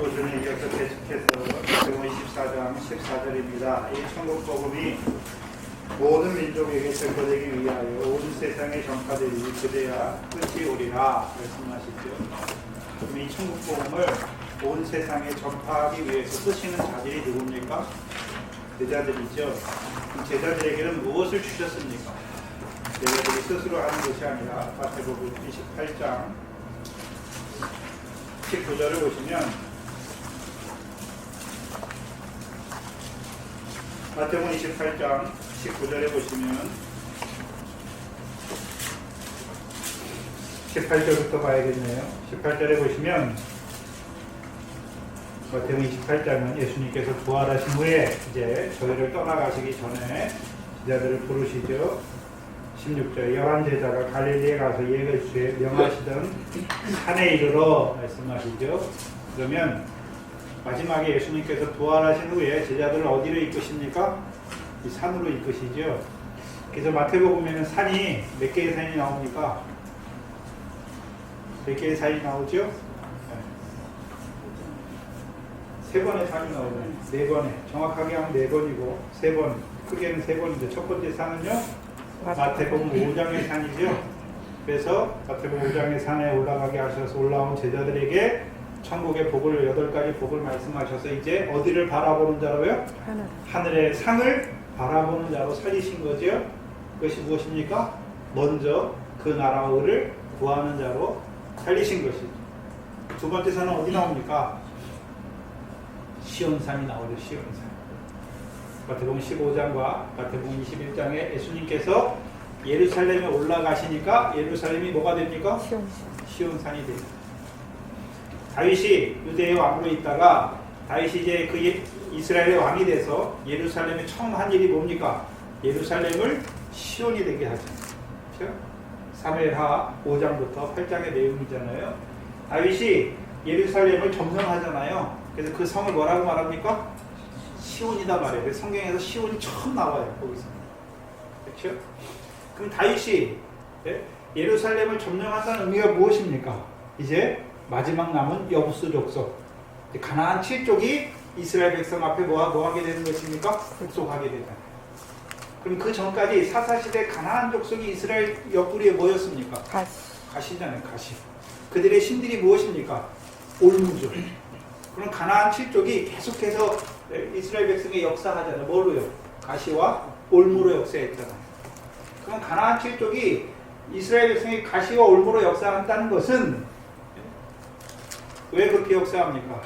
오전에 이어서 계속해서 마태복음 24장 14절입니다. 이 천국복음이 모든 민족에게 전파되기 위하여 온 세상에 전파되리 그래야 끝이 오리라 말씀하시죠. 이 천국복음을 온 세상에 전파하기 위해서 쓰시는 자들이 누굽니까? 제자들이죠. 제자들에게는 무엇을 주셨습니까? 제자들이 스스로 하는 것이 아니라 마태복음 28장 19절을 보시면 마태복음 28장 19절에 보시면 18절부터 봐야겠네요. 18절에 보시면 마태복음 28장은 예수님께서 부활하신 후에 이제 저희를 떠나가시기 전에 제자들을 부르시죠. 16절 11제자가 갈릴리에 가서 예수의 명하시던 산에 이르러 말씀하시죠. 그러면 마지막에 예수님께서 부활하신 후에 제자들을 어디로 이끄십니까? 이 산으로 이끄시죠. 그래서 마태복음에는 산이 몇 개의 산이 나옵니까? 몇 개의 산이 나오죠? 세 번의 산이 나오죠. 네 번에. 정확하게 하면 네 번이고 세 번. 크게는 세 번인데 첫 번째 산은요? 마태복음 5장의 산이죠. 그래서 마태복음 5장의 산에 올라가게 하셔서 올라온 제자들에게 천국의 복을 8가지 복을 말씀하셔서 이제 어디를 바라보는 자로요? 하늘의 상을 바라보는 자로 살리신 거죠. 그것이 무엇입니까? 먼저 그 나라를 구하는 자로 살리신 것이죠. 두 번째 산은 어디 나옵니까? 시온산이 나오죠. 시온산. 마태복음 15장과 마태복음 21장에 예수님께서 예루살렘에 올라가시니까 예루살렘이 뭐가 됩니까? 시온산이 됩니다. 다윗이 유대의 왕으로 있다가 다윗이 이제 그 이스라엘의 왕이 돼서 예루살렘에 처음 한 일이 뭡니까? 예루살렘을 시온이 되게 하죠. 그렇죠? 사무엘하 5장부터 8장의 내용이잖아요. 다윗이 예루살렘을 점령하잖아요. 그래서 그 성을 뭐라고 말합니까? 시온이다 말이에요. 그래서 성경에서 시온이 처음 나와요. 거기서. 그렇죠? 그럼 다윗이 예루살렘을 점령한다는 의미가 무엇입니까? 이제 마지막 남은 여부스 족속, 가나안 7족이 이스라엘 백성 앞에 뭐 하게 되는 것입니까? 복속하게 되잖아요. 그럼 그 전까지 사사시대 가나안 족속이 이스라엘 옆구리에 뭐였습니까? 가시잖아요. 가시. 그들의 신들이 무엇입니까? 올무죠. 그럼 가나안 7족이 계속해서 이스라엘 백성의 역사하잖아요. 뭘로요? 가시와 올무로 역사했잖아요. 그럼 가나안 7족이 이스라엘 백성이 가시와 올무로 역사한다는 것은 왜 그렇게 역사합니까?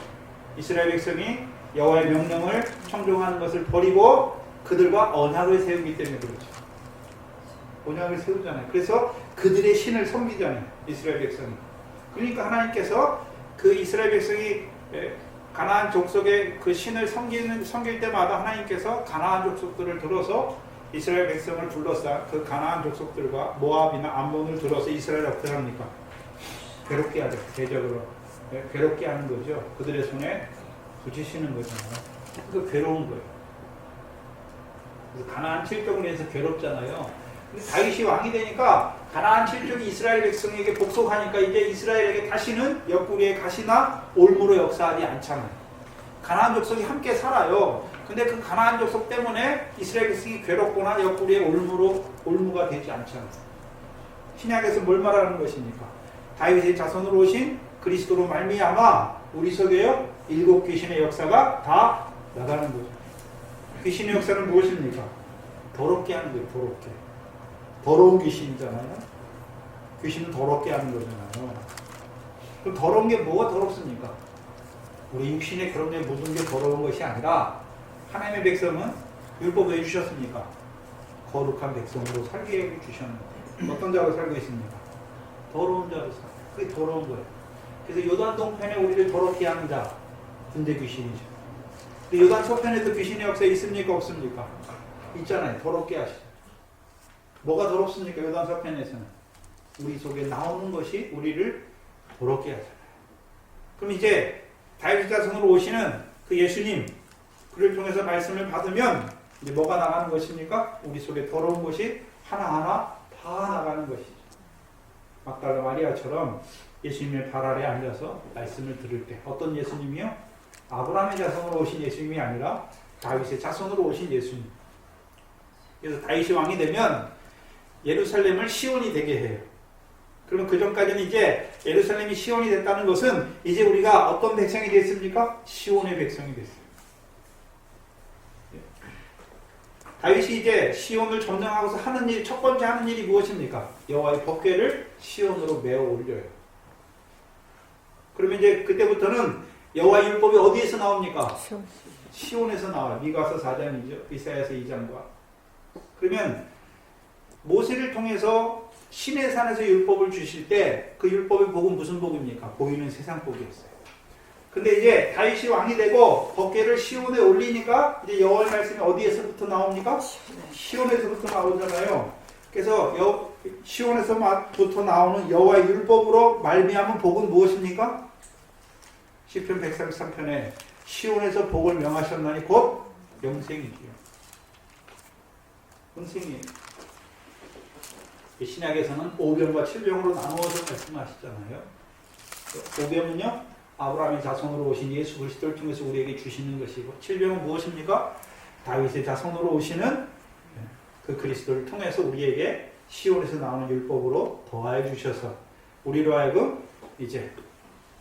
이스라엘 백성이 여호와의 명령을 청종하는 것을 버리고 그들과 언약을 세우기 때문에 그렇죠. 언약을 세우잖아요. 그래서 그들의 신을 섬기잖아요. 이스라엘 백성이. 그러니까 하나님께서 그 이스라엘 백성이 가나안 족속의 그 신을 섬길 때마다 하나님께서 가나안 족속들을 들어서 이스라엘 백성을 둘러싸 그 가나안 족속들과 모압이나 암몬을 들어서 이스라엘 어떻게 합니까? 괴롭게 하죠. 대적으로. 괴롭게 하는 거죠. 그들의 손에 붙이시는 거잖아요. 그 괴로운 거예요. 그래서 가나안 7족을 위해서 괴롭잖아요. 근데 다윗이 왕이 되니까 가나안 7족이 이스라엘 백성에게 복속하니까 이제 이스라엘에게 다시는 옆구리에 가시나 올무로 역사하지 않잖아요. 가나안 족속이 함께 살아요. 근데 그 가나안 족속 때문에 이스라엘 백성이 괴롭거나 옆구리에 올무가 되지 않잖아요. 신약에서 뭘 말하는 것입니까? 다윗의 자손으로 오신 그리스도로 말미암아 우리 속에요 7 귀신의 역사가 다 나가는 거죠. 귀신의 역사는 무엇입니까? 더럽게 하는 거예요. 더럽게. 더러운 귀신이잖아요. 귀신은 더럽게 하는 거잖아요. 그럼 더러운 게 뭐가 더럽습니까? 우리 육신에 그런 게 묻은 게 더러운 것이 아니라 하나님의 백성은 율법을 해주셨습니까? 거룩한 백성으로 살게 해주셨는데 어떤 자로 살고 있습니까? 더러운 자로 살고. 그게 더러운 거예요. 그래서 요단 동편에 우리를 더럽게 하는 자, 군대 귀신이죠. 근데 요단 서편에도 귀신의 역사 있습니까? 없습니까? 있잖아요. 더럽게 하시죠. 뭐가 더럽습니까? 요단 서편에서는. 우리 속에 나오는 것이 우리를 더럽게 하잖아요. 그럼 이제 다윗 자손으로 오시는 그 예수님, 그를 통해서 말씀을 받으면 이제 뭐가 나가는 것입니까? 우리 속에 더러운 것이 하나하나 다 나가는 것이죠. 막달라 마리아처럼 예수님의 발 아래 앉아서 말씀을 들을 때 어떤 예수님이요? 아브라함의 자손으로 오신 예수님이 아니라 다윗의 자손으로 오신 예수님. 그래서 다윗이 왕이 되면 예루살렘을 시온이 되게 해요. 그러면 그 전까지는 이제 예루살렘이 시온이 됐다는 것은 이제 우리가 어떤 백성이 됐습니까? 시온의 백성이 됐어요. 다윗이 이제 시온을 점령하고서 하는 일, 첫 번째 하는 일이 무엇입니까? 여호와의 법궤를 시온으로 메어 올려요. 그러면 이제 그때부터는 여호와의 율법이 어디에서 나옵니까? 시온에서 나와요. 미가서 4장이죠. 이사야서 2장과. 그러면 모세를 통해서 시내산에서 율법을 주실 때 그 율법의 복은 무슨 복입니까? 보이는 세상 복이었어요. 근데 이제 다윗이 왕이 되고 법궤를 시온에 올리니까 이제 여호와의 말씀이 어디에서부터 나옵니까? 시온에서부터 나오잖아요. 그래서 시온에서부터 나오는 여호와의 율법으로 말미암은 복은 무엇입니까? 시편 133편에 시온에서 복을 명하셨나니 곧 영생이지요. 영생이에요. 신약에서는 오병과 칠병으로 나누어서 말씀하시잖아요. 오병은요, 아브라함의 자손으로 오신 예수 그리스도를 통해서 우리에게 주시는 것이고, 칠병은 무엇입니까? 다윗의 자손으로 오시는 그 그리스도를 통해서 우리에게 시온에서 나오는 율법으로 더하여 주셔서 우리로 하여금 이제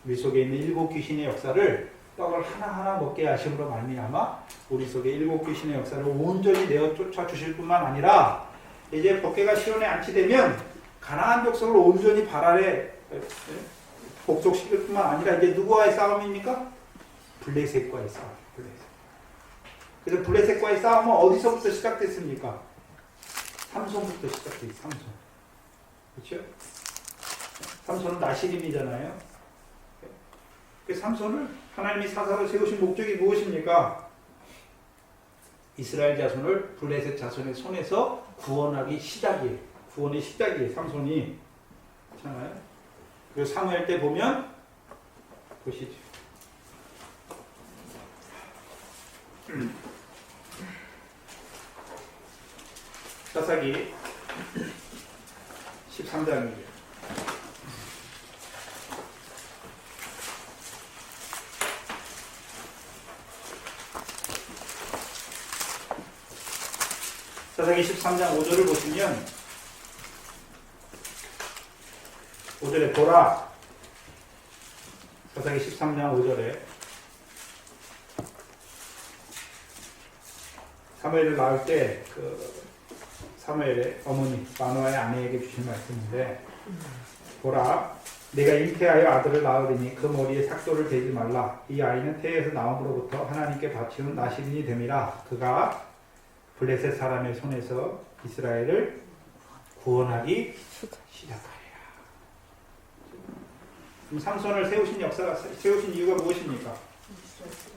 우리 속에 있는 일곱 귀신의 역사를 떡을 하나하나 먹게 하심으로 말미암아 우리 속에 일곱 귀신의 역사를 온전히 내어 쫓아 주실 뿐만 아니라 이제 법궤가 시온에 안치되면 가나안 족속을 온전히 발 아래 복속시킬 뿐만 아니라 이제 누구와의 싸움입니까? 블레셋과의 싸움. 그래서 블레셋과의 싸움은 어디서부터 시작됐습니까? 삼손부터 시작돼요. 삼손. 그렇죠? 삼손은 나시림이잖아요. 그 삼손을 하나님이 사사로 세우신 목적이 무엇입니까? 이스라엘 자손을 블레셋 자손의 손에서 구원하기 시작이에요. 구원의 시작이에요. 삼손이. 그렇잖아요. 그리고 사무엘 때 보면 보시죠. 사사기 13장이죠. 사사기 13장 5절을 보시면 5절에 보라. 사사기 13장 5절에 사무엘을 낳을 때 그 사무엘의 어머니 마노아의 아내에게 주신 말씀인데, 보라, 내가 잉태하여 아들을 낳으리니 그 머리에 삭도를 대지 말라. 이 아이는 태에서 나옴으로부터 하나님께 바치는 나시린이 됨이라. 그가 블레셋 사람의 손에서 이스라엘을 구원하기 시작하리라. 그럼 삼손을 세우신 이유가 무엇입니까?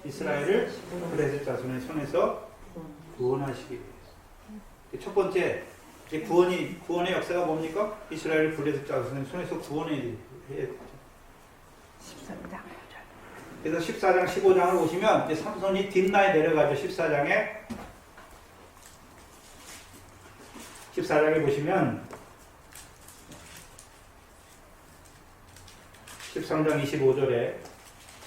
이스라엘을 블레셋 자손의 손에서 구원하시기 위해서. 첫 번째, 이제 구원의 역사가 뭡니까? 이스라엘을 블레셋 자손의 손에서 구원해야 되죠. 13장. 그래서 14장, 15장을 보시면 이제 삼손이 딥나에 내려가죠. 14장에 보시면 13장 25절에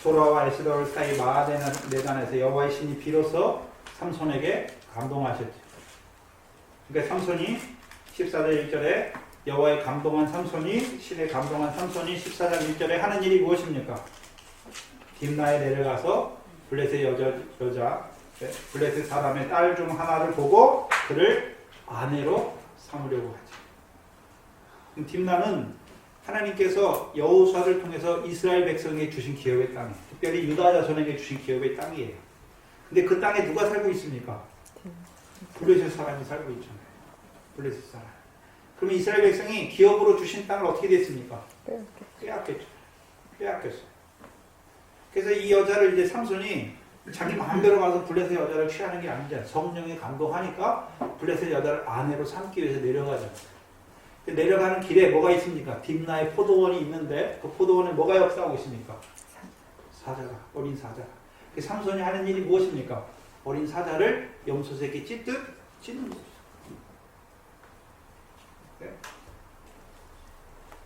소라와 에스더를 사이 마하네단에서 여호와의 신이 비로소 삼손에게 감동하셨죠. 그러니까 삼손이 14장 1절에 여호와의 감동한 삼손이 신의 감동한 삼손이 14장 1절에 하는 일이 무엇입니까? 딥나에 내려가서 블레셋 블레셋 사람의 딸 중 하나를 보고 그를 아내로 삼으려고 하죠. 딥나는 하나님께서 여호수아를 통해서 이스라엘 백성에게 주신 기업의 땅이에요. 특별히 유다 자손에게 주신 기업의 땅이에요. 근데 그 땅에 누가 살고 있습니까? 블레셋 사람이 살고 있잖아요. 블레셋 사람. 그러면 이스라엘 백성이 기업으로 주신 땅을 어떻게 됐습니까? 빼앗겼죠. 빼앗겼어요. 그래서 이 여자를 이제 삼손이 자기 마음대로 가서 블레셋 여자를 취하는 게 아니잖아요. 성령에 감동하니까 블레셋 여자를 아내로 삼기 위해서 내려가잖아요. 내려가는 길에 뭐가 있습니까? 딥나에 포도원이 있는데 그 포도원에 뭐가 역사하고 있습니까? 사자가, 어린 사자. 그 삼손이 하는 일이 무엇입니까? 어린 사자를 염소새끼 찢듯 찢는 거죠. 네.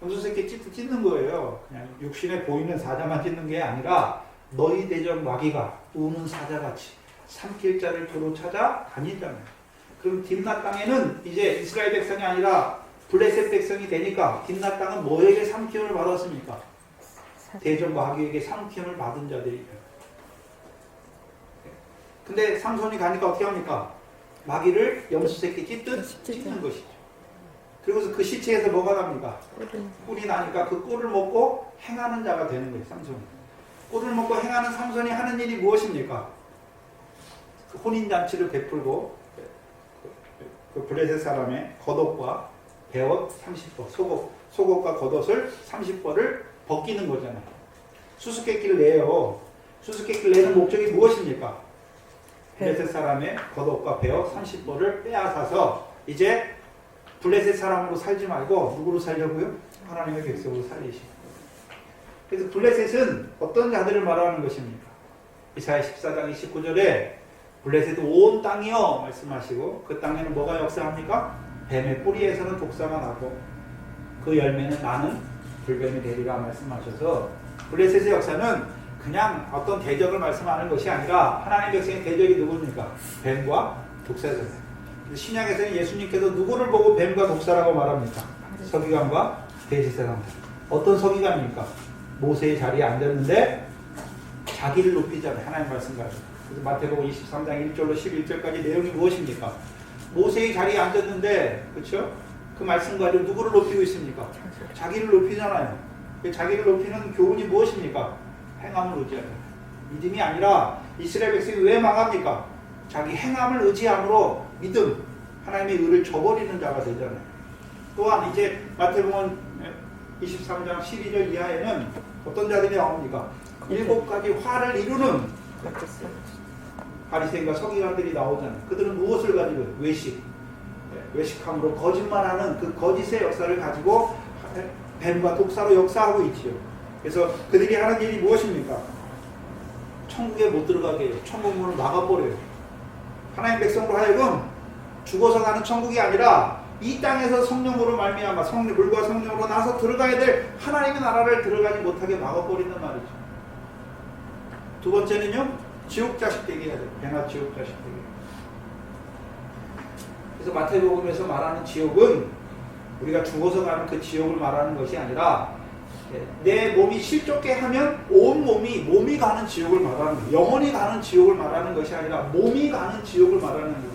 염소 새끼 찢는 거예요. 그냥 육신에 보이는 사자만 찢는 게 아니라 너희 대적 마귀가 우는 사자같이 삼킬 자를 도로 찾아 다니잖아요. 그럼 딥낫 땅에는 이제 이스라엘 백성이 아니라 블레셋 백성이 되니까 딥낫 땅은 뭐에게 삼키움을 받았습니까? 대적 마귀에게 삼키움을 받은 자들이에요. 근데 삼손이 가니까 어떻게 합니까? 마귀를 염소 새끼 찢듯 찢는 것이죠. 그리고서 그 시체에서 뭐가 납니까? 꿀이 나니까 그 꿀을 먹고 행하는 자가 되는 거예요. 삼손이. 꿀을 먹고 행하는 삼손이 하는 일이 무엇입니까? 그 혼인잔치를 베풀고 그 블레셋 사람의 겉옷과 베옷 30벌, 속옷과 겉옷을 30벌을 벗기는 거잖아요. 수수께끼를 내요. 수수께끼를 내는 목적이 무엇입니까? 블레셋 사람의 겉옷과 베옷 30벌을 빼앗아서 이제 블레셋 사람으로 살지 말고 누구로 살려고요? 하나님의 백성으로 살리시고. 그래서 블레셋은 어떤 자들을 말하는 것입니까? 이사야 14장 29절에 블레셋 온 땅이요 말씀하시고 그 땅에는 뭐가 역사합니까? 뱀의 뿌리에서는 독사가 나고 그 열매는 나는 불뱀이 되리라 말씀하셔서 블레셋의 역사는 그냥 어떤 대적을 말씀하는 것이 아니라 하나님 백성의 대적이 누굽니까? 뱀과 독사잖아요. 신약에서는 예수님께서 누구를 보고 뱀과 독사라고 말합니까? 서기관과 대제사장. 어떤 서기관입니까? 모세의 자리에 앉았는데 자기를 높이잖아요. 하나님 말씀 가지고. 그래서 마태복음 23장 1절로 11절까지 내용이 무엇입니까? 모세의 자리에 앉았는데 그렇죠? 그 말씀 가지고 누구를 높이고 있습니까? 자기를 높이잖아요. 자기를 높이는 교훈이 무엇입니까? 행함을 의지하는 믿음이 아니라 이스라엘 백성이 왜 망합니까? 자기 행함을 의지함으로 믿음, 하나님의 의를 저버리는 자가 되잖아요. 또한 이제 마태복음 23장 12절 이하에는 어떤 자들이 나옵니까? 7가지 화를 이루는 바리새인과 서기관들이 나오잖아요. 그들은 무엇을 가지고? 외식함으로 거짓말하는 그 거짓의 역사를 가지고 뱀과 독사로 역사하고 있지요. 그래서 그들이 하는 일이 무엇입니까? 천국에 못 들어가게 해요. 천국 문을 막아버려요. 하나님 백성으로 하여금 죽어서 가는 천국이 아니라 이 땅에서 성령으로 말미암아 물과 성령으로 나서 들어가야 될 하나님의 나라를 들어가지 못하게 막아버리는 말이죠. 두 번째는요, 지옥 자식 되게 해야 돼요. 배나 지옥 자식 되게. 그래서 마태복음에서 말하는 지옥은 우리가 죽어서 가는 그 지옥을 말하는 것이 아니라 내 몸이 실족게 하면 온 몸이 가는 지옥을 말하는 거예요. 영혼이 가는 지옥을 말하는 것이 아니라 몸이 가는 지옥을 말하는 거예요.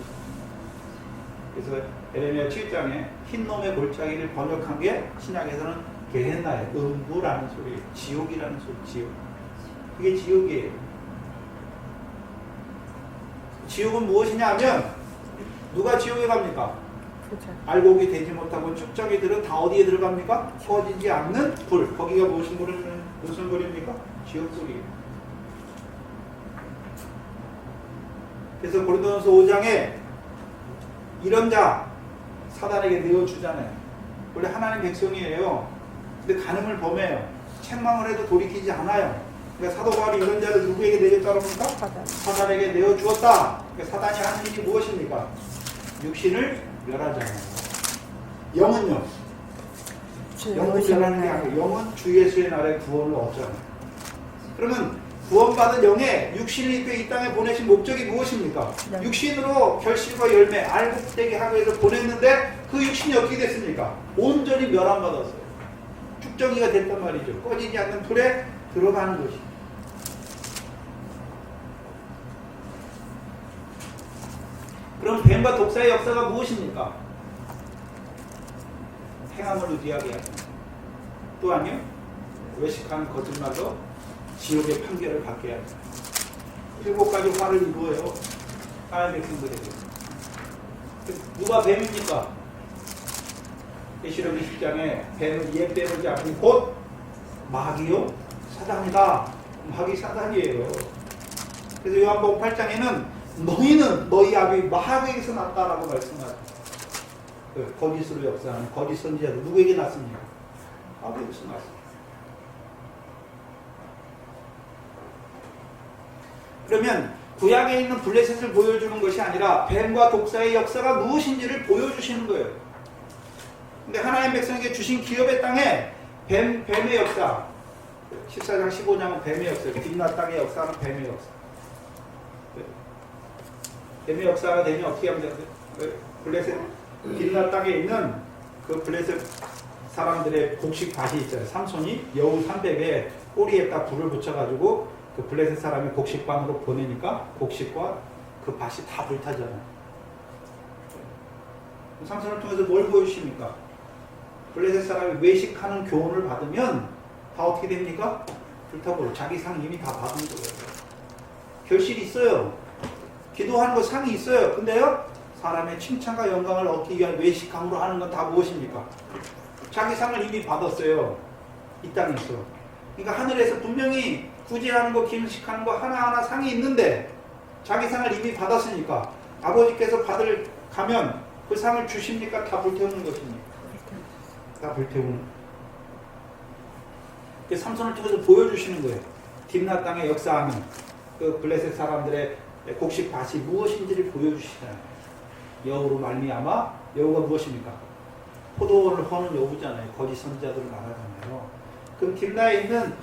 그래서 에레미야 7장에 흰놈의 골짜기를 번역한 게 신약에서는 게헨나예요. 음부라는 소리예요. 지옥이라는 소리, 지옥. 그게 지옥이에요. 지옥은 무엇이냐 하면 누가 지옥에 갑니까? 그렇죠. 알곡이 되지 못하고 축적이들은 다 어디에 들어갑니까? 꺼지지 않는 불. 거기가 무슨 불입니까? 지옥불이에요. 그래서 고린도전서 5장에 이런 자 사단에게 내어주잖아요. 원래 하나님 백성이에요. 근데 간음을 범해요. 책망을 해도 돌이키지 않아요. 그러니까 사도 바울이 이런 자를 누구에게 내줬다고 합니까? 사단에게 내어주었다. 그러니까 사단이 하는 일이 무엇입니까? 육신을 멸하잖아요. 영은요? 영은 멸하는 게 아니고 영은 주 예수의 날에 구원을 얻잖아요. 그러면 구원받은 영에 육신을 입혀 이 땅에 보내신 목적이 무엇입니까? 네. 육신으로 결실과 열매, 알곡되게 하기 위해서 보냈는데 그 육신이 어떻게 됐습니까? 온전히 멸함받았어요. 축정이가 됐단 말이죠. 꺼지지 않는 불에 들어가는 것이. 그럼 뱀과 독사의 역사가 무엇입니까? 행함을 의지하게 하죠. 또한요, 외식하는 거짓말로 지옥의 판결을 받게 하죠. 7가지 화를 입어요. 하나님의 백성들에게. 누가 뱀입니까? 계시록 20장에 뱀은 옛 뱀이지 않고 곧 마귀요? 사단이다. 마귀 사단이에요. 그래서 요한복음 8장에는 너희는 너희 아비 마귀에게서 났다라고 말씀하죠. 거짓으로 역사하는 거짓 선지자들 누구에게 났습니까? 마귀에게서 났습니다. 그러면 구약에 있는 블레셋을 보여주는 것이 아니라 뱀과 독사의 역사가 무엇인지를 보여주시는 거예요. 근데 하나님 백성에게 주신 기업의 땅에 뱀의 역사. 14장 15장은 뱀의 역사. 딥나 땅의 역사는 뱀의 역사. 뱀의 역사가 되면 어떻게 하면 돼요? 블레셋 딥나 땅에 있는 그 블레셋 사람들의 곡식 밭이 있잖아요. 삼손이 여우 300에 꼬리에다 불을 붙여가지고 그 블레셋 사람이 곡식반으로 보내니까 곡식과 그 밭이 다 불타잖아요. 삼손을 통해서 뭘 보여주십니까? 블레셋 사람이 외식하는 교훈을 받으면 다 어떻게 됩니까? 불타버려. 자기 상 이미 다 받은 거예요. 결실이 있어요. 기도하는 거 상이 있어요. 근데요, 사람의 칭찬과 영광을 얻기 위한 외식함으로 하는 건 다 무엇입니까? 자기 상을 이미 받았어요. 이 땅에서. 그러니까 하늘에서 분명히 구제하는 거, 김식하는 거 하나하나 상이 있는데 자기 상을 이미 받았으니까 아버지께서 받을 가면 그 상을 주십니까? 다 불태우는 것입니까? 다 불태우는. 그 삼손을 통해서 보여주시는 거예요. 딥나 땅의 역사하는 그 블레셋 사람들의 곡식 밭이 무엇인지를 보여주시잖아요. 여우로 말미암아. 여우가 무엇입니까? 포도원을 허는 여우잖아요. 거짓 선지자들을 말하잖아요. 그럼 딥나에 있는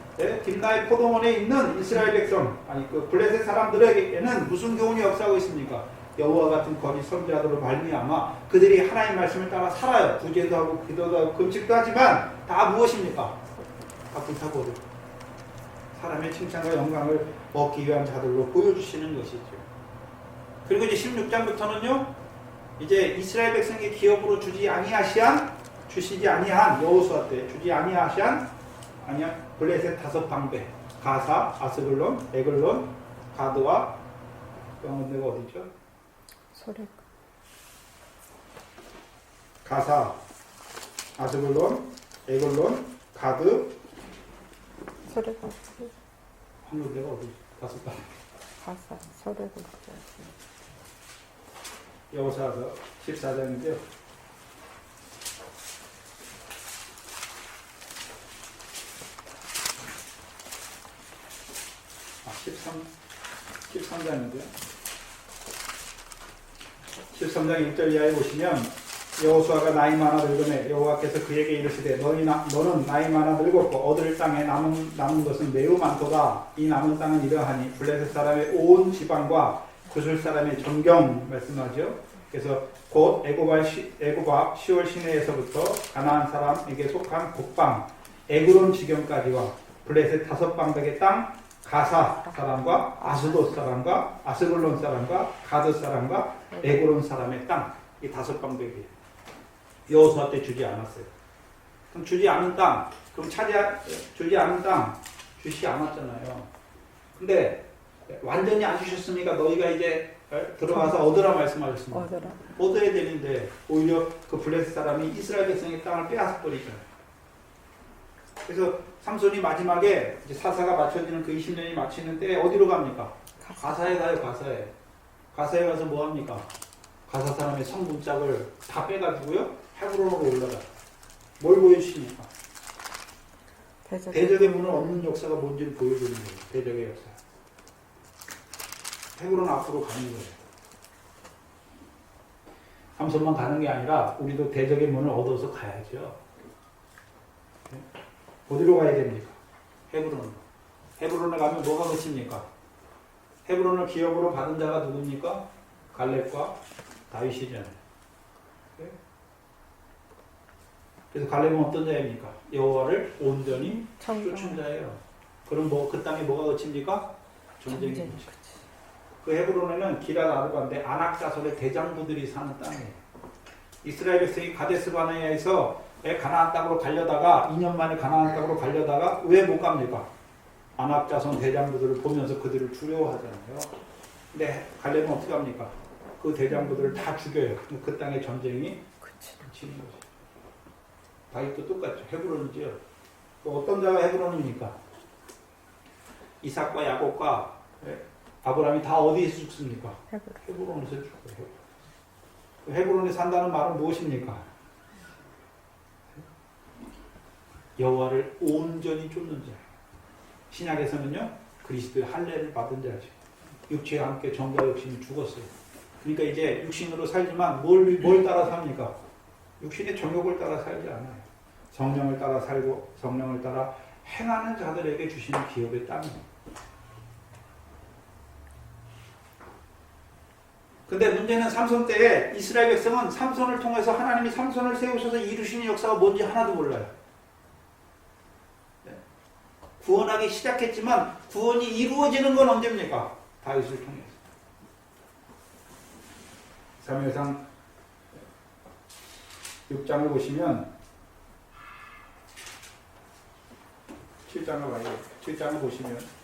딥나의 포도원에 있는 이스라엘 백성, 아니 그 블레셋 사람들에게는 무슨 교훈이 역사하고 있습니까? 여호와 같은 거짓 선지자들로 말미암아 그들이 하나님의 말씀을 따라 살아요. 구제도 하고 기도도 하고 금식도 하지만 다 무엇입니까? 다 불타버려. 사람의 칭찬과 영광을 얻기 위한 자들로 보여주시는 것이죠. 그리고 이제 16장부터는요, 이제 이스라엘 백성의 기업으로 주시지 아니한 여호수아 때 주지 아니한 블레셋 5방배 가사, 아스글론, 에글론, 가드와 영혼대가 어디죠? 소리. 가사, 아스글론, 에글론, 가드, 소리가 영혼대가 어디? 5방배. 가사 소리가 여호수아서 14장인데요. 13장인데요. 13장 1절 이하에 보시면 여호수아가 나이 많아 늙음에 여호와께서 그에게 이르시되 너는 나이 많아 늙었고 얻을 땅에 남은 것은 매우 많도다. 이 남은 땅은 이러하니 블레셋 사람의 온 지방과 구슬 사람의 전경 말씀하죠. 그래서 곧 애굽과 시올 시내에서부터 가나안 사람에게 속한 북방 에그론 지경까지와 블레셋 5방백의 땅 가사 사람과 아스돗 사람과 아스글론 사람과 가드 사람과 에그론 사람의 땅, 이 5방백이에요. 여호수아 때 주지 않았어요. 그럼 주지 않은 땅, 그럼 주지 않은 땅 주시 않았잖아요. 근데 완전히 안 주셨으니까 너희가 이제 들어가서 얻으라 말씀하셨습니다. 얻어야 되는데 오히려 그 블레셋 사람이 이스라엘 백성의 땅을 빼앗아 버리잖아요. 그래서 삼손이 마지막에 이제 사사가 맞춰지는 그 20년이 마치는 때 어디로 갑니까? 가사에 가요. 가사에 가서 뭐 합니까? 가사 사람의 성문짝을 다 빼가지고요 헤브론으로 올라가. 뭘 보여주십니까? 대적의 문을 얻는 역사가 뭔지를 보여주는 거예요. 대적의 역사. 헤브론 앞으로 가는 거예요. 삼손만 가는 게 아니라 우리도 대적의 문을 얻어서 가야죠. 어디로 가야 됩니까? 헤브론으로. 헤브론에 가면 뭐가 그칩니까? 헤브론을 기업으로 받은 자가 누굽니까? 갈렙과 다윗이잖아요. 그래서 갈렙은 어떤 자입니까? 여호와를 온전히 쫓은 자예요. 그럼 그 땅에 뭐가 그칩니까? 전쟁이 그치죠. 그 헤브론에는 기랏 아르바인데 아낙 자손의 대장부들이 사는 땅이에요. 이스라엘 백성이 가데스 바네아에서 가나안 땅으로 가려다가 2년 만에 가나안 땅으로 가려다가 왜 못 갑니까? 아낙 자손 대장부들을 보면서 그들을 두려워하잖아요. 근데 갈렙은 어떻게 합니까? 그 대장부들을 다 죽여요. 그 땅의 전쟁이 그치는 거죠. 다윗도 똑같죠. 헤브론이죠. 어떤 자가 헤브론입니까? 이삭과 야곱과 아브라함이 다 어디에서 죽습니까? 헤브론에서 죽어요. 헤브론에 산다는 말은 무엇입니까? 여호와를 온전히 쫓는 자. 신약에서는요 그리스도의 할례를 받은 자죠. 육체와 함께 정과 육신이 죽었어요. 그러니까 이제 육신으로 살지만 뭘 따라 삽니까? 육신의 정욕을 따라 살지 않아요. 성령을 따라 살고 성령을 따라 행하는 자들에게 주시는 기업의 땅입니다. 근데 문제는 삼손 때에 이스라엘 백성은 삼손을 통해서 하나님이 삼손을 세우셔서 이루시는 역사가 뭔지 하나도 몰라요. 구원하기 시작했지만 구원이 이루어지는 건 언제입니까? 다윗을 통해서. 사무엘상 6장을 보시면 7장을 봐요. 7장을 보시면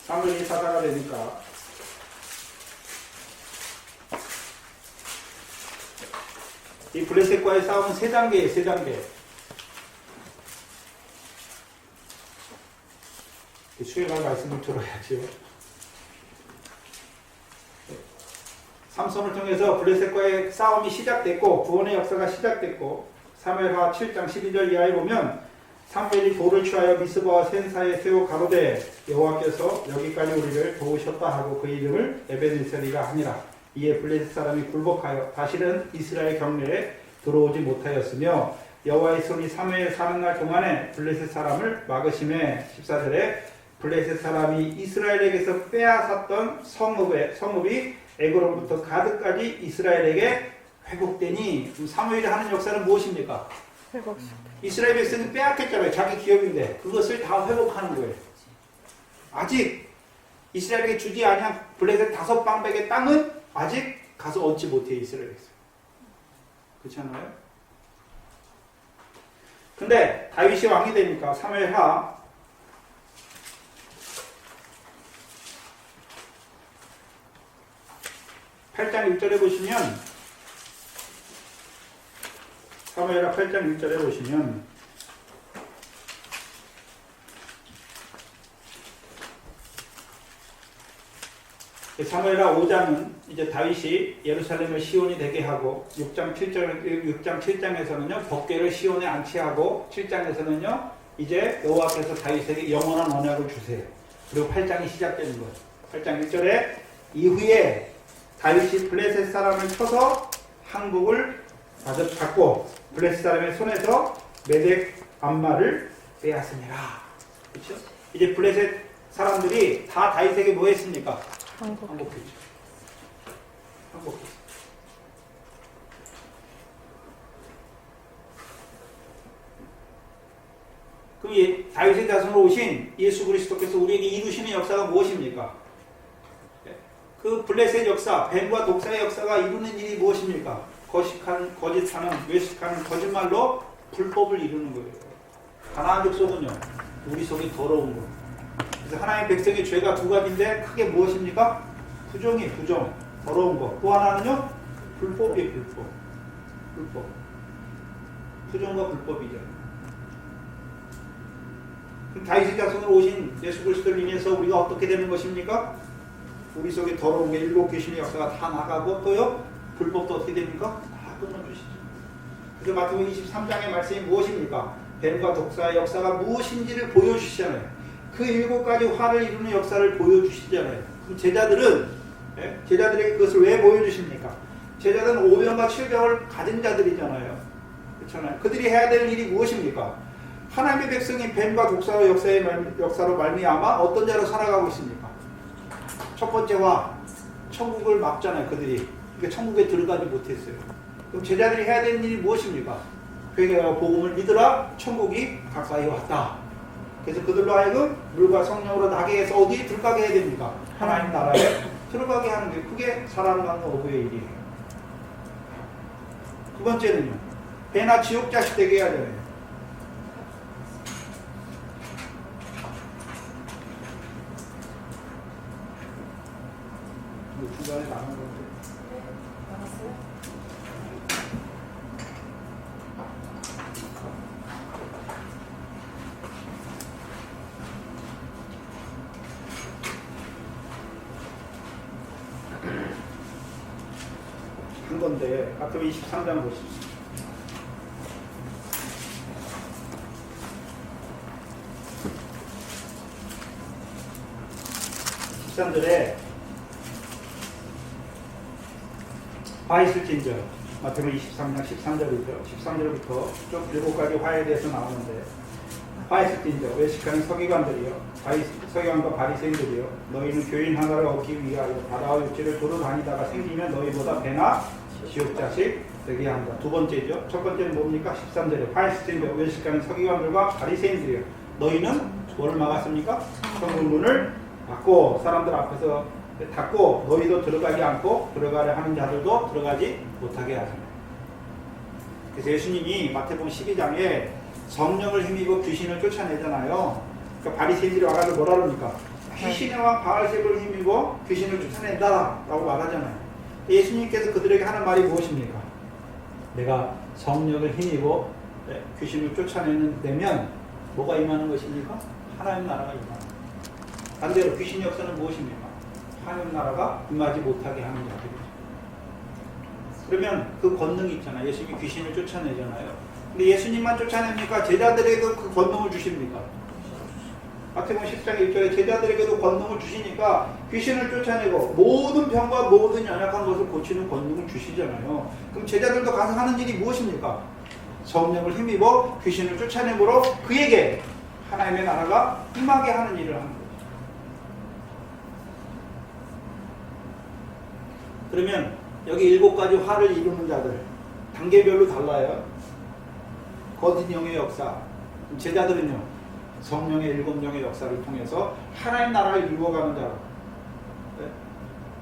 사무엘이 사사가 되니까 이 블레셋과의 싸움은 세 단계예요. 세 단계. 수행할 말씀을 들어야지요. 삼손을 통해서 블레셋과의 싸움이 시작됐고 구원의 역사가 시작됐고 사무엘하 7장 12절 이하에 보면 사무엘이 돌을 취하여 미스바와 센사에 세워 가로되 여호와께서 여기까지 우리를 도우셨다 하고 그 이름을 에베네셀이라 하니라. 이에 블레셋 사람이 굴복하여 다시는 이스라엘 경내에 들어오지 못하였으며 여호와의 손이 사무엘 사는 날 동안에 블레셋 사람을 막으심에 14절에 블레셋 사람이 이스라엘에게서 빼앗았던 성읍이 에그론부터 가드까지 이스라엘에게 회복되니 사무엘이 하는 역사는 무엇입니까? 회복시켜. 이스라엘 백성이 빼앗겼잖아요. 자기 기업인데 그것을 다 회복하는 거예요. 아직 이스라엘에게 주지 아니한 블레셋 5방백의 땅은 아직 가서 얻지 못해요. 이스라엘 백성. 그렇지 않나요? 근데 다윗이 왕이 되니까 사무엘하 8장 1절에 보시면 사무엘하 8장 1절에 보시면 사무엘하 5장은 이제 다윗이 예루살렘을 시온이 되게 하고 6장 7장에서는요 법궤를 시온에 안치하고 7장에서는요 이제 여호와께서 다윗에게 영원한 언약을 주세요. 그리고 8장이 시작되는 거예요. 8장 1절에 이후에 다윗이 블레셋 사람을 쳐서 항복을 받고 블레셋 사람의 손에서 메덱 암마를 빼앗으니라. 그렇죠? 이제 블레셋 사람들이 다 다윗에게 뭐 했습니까? 항복했죠. 항복했죠. 그럼 다윗의 자손으로 오신 예수 그리스도께서 우리에게 이루시는 역사가 무엇입니까? 그 블레셋 역사, 뱀과 독사의 역사가 이루는 일이 무엇입니까? 거짓하는, 외식하는 거짓말로 불법을 이루는 거예요. 가나안 족속은요, 우리 속이 더러운 거. 그래서 하나님의 백성의 죄가 두 가지인데 크게 무엇입니까? 부정이 부정, 더러운 거. 또 하나는요, 불법이에요, 불법. 불법. 부정과 불법이죠. 그럼 다윗의 자손으로 오신 예수 그리스도를 인해서 우리가 어떻게 되는 것입니까? 우리 속에 더러운 게 7귀신의 역사가 다 나가고 또요 불법도 어떻게 됩니까? 다 끊어주시죠. 그래서 마태복음 23장의 말씀이 무엇입니까? 뱀과 독사의 역사가 무엇인지를 보여주시잖아요. 그 7가지 화를 이루는 역사를 보여주시잖아요. 그럼 제자들에게 그것을 왜 보여주십니까? 제자들은 오병과 칠병을 가진 자들이잖아요. 그렇잖아요. 그들이 해야 되는 일이 무엇입니까? 하나님의 백성이 뱀과 독사의 역사로 말미암아 어떤 자로 살아가고 있습니까? 첫 번째와 천국을 막잖아요. 그들이. 그러니까 천국에 들어가지 못했어요. 그럼 제자들이 해야 되는 일이 무엇입니까? 회개하고 복음을 믿으라. 천국이 가까이 왔다. 그래서 그들로 하여금 물과 성령으로 나게 해서 어디에 들어가게 해야 됩니까? 하나님 나라에 들어가게 하는 게 그게 사랑하는 어부의 일이에요. 두 번째는요. 배나 지옥 자식 되게 해야 되는 중간에 나눈 건데. 나갔어요? 한 건데, 마태복음 23장 보십시오. 13절에 화 있을진저. 마태복음 23장 13절이죠. 13절부터 쭉 7가지 화에 대해서 나오는데, 화 있을진저 외식하는 서기관들이요, 서기관과 바리새인들이요, 너희는 교인 하나를 얻기 위하여 바다와 육지를 도로 다니다가 생기면 너희보다 배나 지옥 자식 되게 한다. 두 번째죠. 첫 번째는 뭡니까? 13절에 화 있을진저 외식하는 서기관들과 바리새인들이요, 너희는 뭐를 막았습니까? 천국문을 닫고 사람들 앞에서 닫고 너희도 들어가지 않고 들어가려 하는 자들도 들어가지 못하게 하십니다. 그래서 예수님이 마태복음 12장에 성령을 힘입어 귀신을 쫓아내잖아요. 그러니까 바리새인들이 와가지고 뭐라 그럽니까? 귀신의 왕 바알세불을 힘입어 귀신을 쫓아낸다 라고 말하잖아요. 예수님께서 그들에게 하는 말이 무엇입니까? 내가 성령을 힘입어 귀신을 쫓아내면 뭐가 임하는 것입니까? 하나님 나라가 임하는. 반대로 귀신의 역사는 무엇입니까? 하나님 나라가 임하지 못하게 하는 자들이죠. 그러면 그 권능이 있잖아요. 예수님이 귀신을 쫓아내잖아요. 근데 예수님만 쫓아냅니까? 제자들에게도 그 권능을 주십니까? 마태복음 10장 1절에 제자들에게도 권능을 주시니까 귀신을 쫓아내고 모든 병과 모든 연약한 것을 고치는 권능을 주시잖아요. 그럼 제자들도 가서 하는 일이 무엇입니까? 성령을 힘입어 귀신을 쫓아내므로 그에게 하나님의 나라가 임하게 하는 일을 하는 거죠. 그러면 여기 7가지 화를 이루는 자들 단계별로 달라요. 거짓 영의 역사, 제자들은요 성령의 7영의 역사를 통해서 하나님 나라를 이루어가는 자로,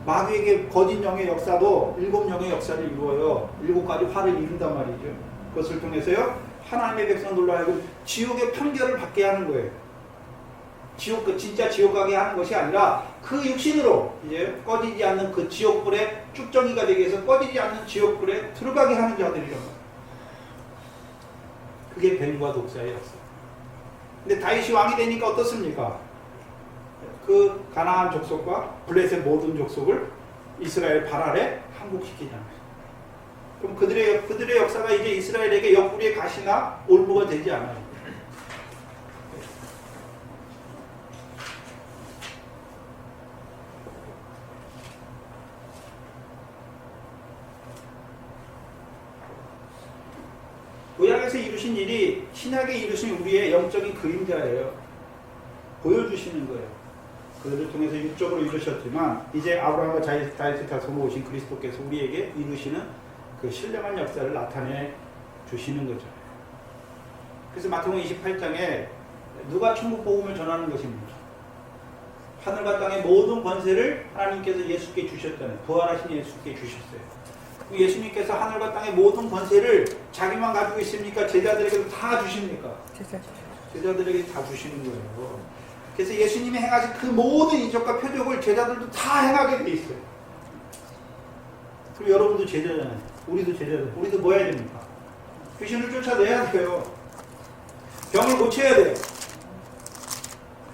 마귀에게 거짓 영의 역사도 7영의 역사를 이루어요. 7가지 화를 이룬단 말이죠. 그것을 통해서요 하나님의 백성들로 하여금 지옥의 판결을 받게 하는 거예요. 진짜 지옥 가게 하는 것이 아니라 그 육신으로 이제 꺼지지 않는 그 지옥불에 쭉정이가 되게 해서 꺼지지 않는 지옥불에 들어가게 하는 자들이란 말이에요. 그게 뱀과 독사의 역사. 근데 다윗이 왕이 되니까 어떻습니까? 그 가나안 족속과 블레셋 모든 족속을 이스라엘 발 아래 항복시키잖아요. 그럼 그들의 역사가 이제 이스라엘에게 옆구리에 가시나 올무가 되지 않아요. 구약에서 이루신 일이 신약에 이루신 우리의 영적인 그림자예요. 보여주시는 거예요. 그들을 통해서 육적으로 이루셨지만 이제 아브라함과 다윗을 다스려 오신 그리스도께서 우리에게 이루시는 그 신령한 역사를 나타내 주시는 거죠. 그래서 마태복음 28장에 누가 천국 복음을 전하는 것입니까? 하늘과 땅의 모든 권세를 하나님께서 예수께 주셨잖아요. 부활하신 예수께 주셨어요. 예수님께서 하늘과 땅의 모든 권세를 자기만 가지고 있습니까? 제자들에게도 다 주십니까? 제자들에게 다 주시는 거예요. 그래서 예수님이 행하신 그 모든 이적과 표적을 제자들도 다 행하게 돼 있어요. 그리고 여러분도 제자잖아요. 우리도 제자들. 우리도 뭐 해야 됩니까? 귀신을 쫓아내야 돼요. 병을 고쳐야 돼요.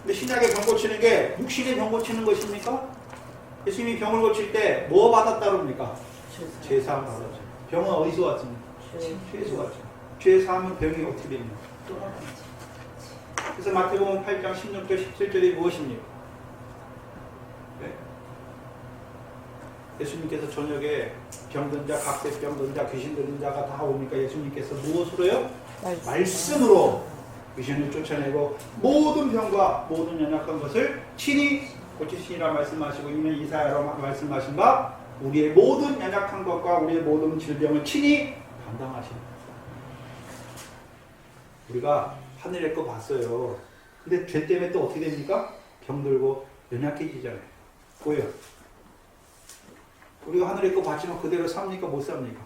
근데 신약의 병 고치는 게 육신의 병 고치는 것입니까? 예수님이 병을 고칠 때 뭐 받았다 그럽니까? 죄사함 받았죠. 병은 어디서 왔습니까? 죄에서 왔죠. 죄 사하면 병이 어떻게 됩니까? 그래서 마태복음 8장 16절 17절이 무엇입니까? 네? 예수님께서 저녁에 병든 자, 각세병 든 자, 귀신 들린 자가 다 오니까 예수님께서 무엇으로요? 말씀으로 귀신을 쫓아내고 모든 병과 모든 연약한 것을 친히 고치시니라 말씀하시고 이는 이사야로 말씀하신 바 우리의 모든 연약한 것과 우리의 모든 질병을 친히 담당하십니다. 우리가 하늘의 거 봤어요. 근데 죄 때문에 또 어떻게 됩니까? 병들고 연약해지잖아요. 뭐예요? 우리가 하늘의 거 봤지만 그대로 삽니까? 못 삽니까?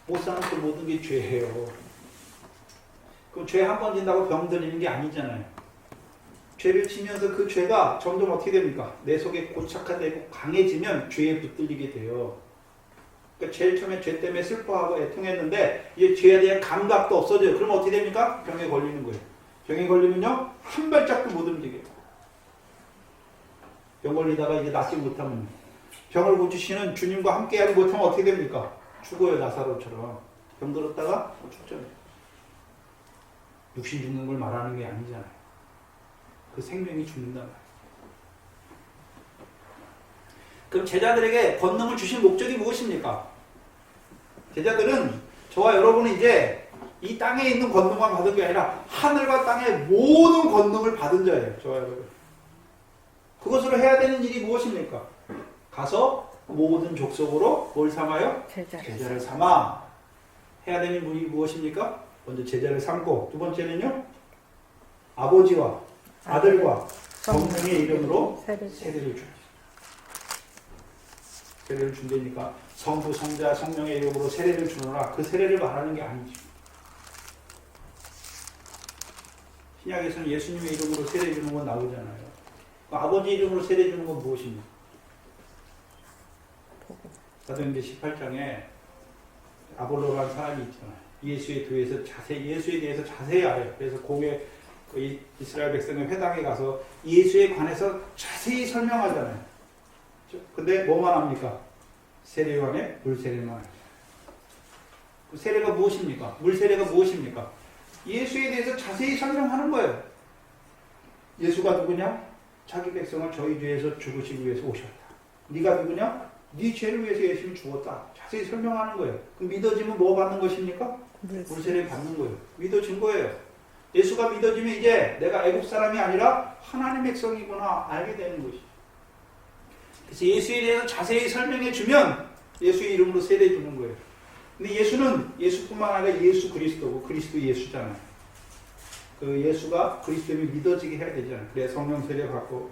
못 사는 그 모든 게 죄예요. 그럼 죄 한 번 진다고 병 들리는 게 아니잖아요. 죄를 지면서 그 죄가 점점 어떻게 됩니까? 내 속에 고착화되고 강해지면 죄에 붙들리게 돼요. 그러니까 제일 처음에 죄 때문에 슬퍼하고 애통했는데 이제 죄에 대한 감각도 없어져요. 그럼 어떻게 됩니까? 병에 걸리는 거예요. 병에 걸리면요 한 발짝도 못 움직여요. 병 걸리다가 이제 낫지 못하면 병을 고치시는 주님과 함께하지 못하면 어떻게 됩니까? 죽어요. 나사로처럼. 병 들었다가 죽잖아요. 육신 죽는 걸 말하는 게 아니잖아요. 그 생명이 죽는단 말이에요. 그럼 제자들에게 권능을 주신 목적이 무엇입니까? 제자들은 저와 여러분은 이제 이 땅에 있는 권능만 받은 게 아니라 하늘과 땅의 모든 권능을 받은 자예요. 저와 여러분. 그것으로 해야 되는 일이 무엇입니까? 가서 모든 족속으로 뭘 삼아요? 제자를 삼아. 해야 되는 일이 무엇입니까? 먼저 제자를 삼고, 두 번째는요, 아버지와 아들과 성령의 이름으로 세례를 줍니다. 세례를 준다니까 성부, 성자, 성령의 이름으로 세례를 주노라. 그 세례를 말하는 게 아니죠. 신약에서는 예수님의 이름으로 세례 주는 건 나오잖아요. 아버지 이름으로 세례 주는 건 무엇입니까? 사도행전 18장에 아볼로라는 사람이 있잖아요. 예수에 대해서 자세히 알아요. 그래서 공회 이스라엘 백성의 회당에 가서 예수에 관해서 자세히 설명하잖아요. 근데 뭐만 합니까? 세례요한의 물세례만 합니다. 그 세례가 무엇입니까? 물세례가 무엇입니까? 예수에 대해서 자세히 설명하는 거예요. 예수가 누구냐? 자기 백성을 저희 죄에서 죽으시기 위해서 오셨다. 네가 누구냐? 네 죄를 위해서 예수님이 죽었다. 자세히 설명하는 거예요. 그럼 믿어지면 뭐 받는 것입니까? 물세례 받는 거예요. 믿어진 거예요. 예수가 믿어지면 이제 내가 애국 사람이 아니라 하나님의 백성이구나 알게 되는 것이죠. 그래서 예수에 대해서 자세히 설명해 주면 예수의 이름으로 세례 주는 거예요. 근데 예수는 예수뿐만 아니라 예수 그리스도고 그리스도 예수잖아요. 그 예수가 그리스도를 믿어지게 해야 되잖아요. 그래야 성령 세례 받고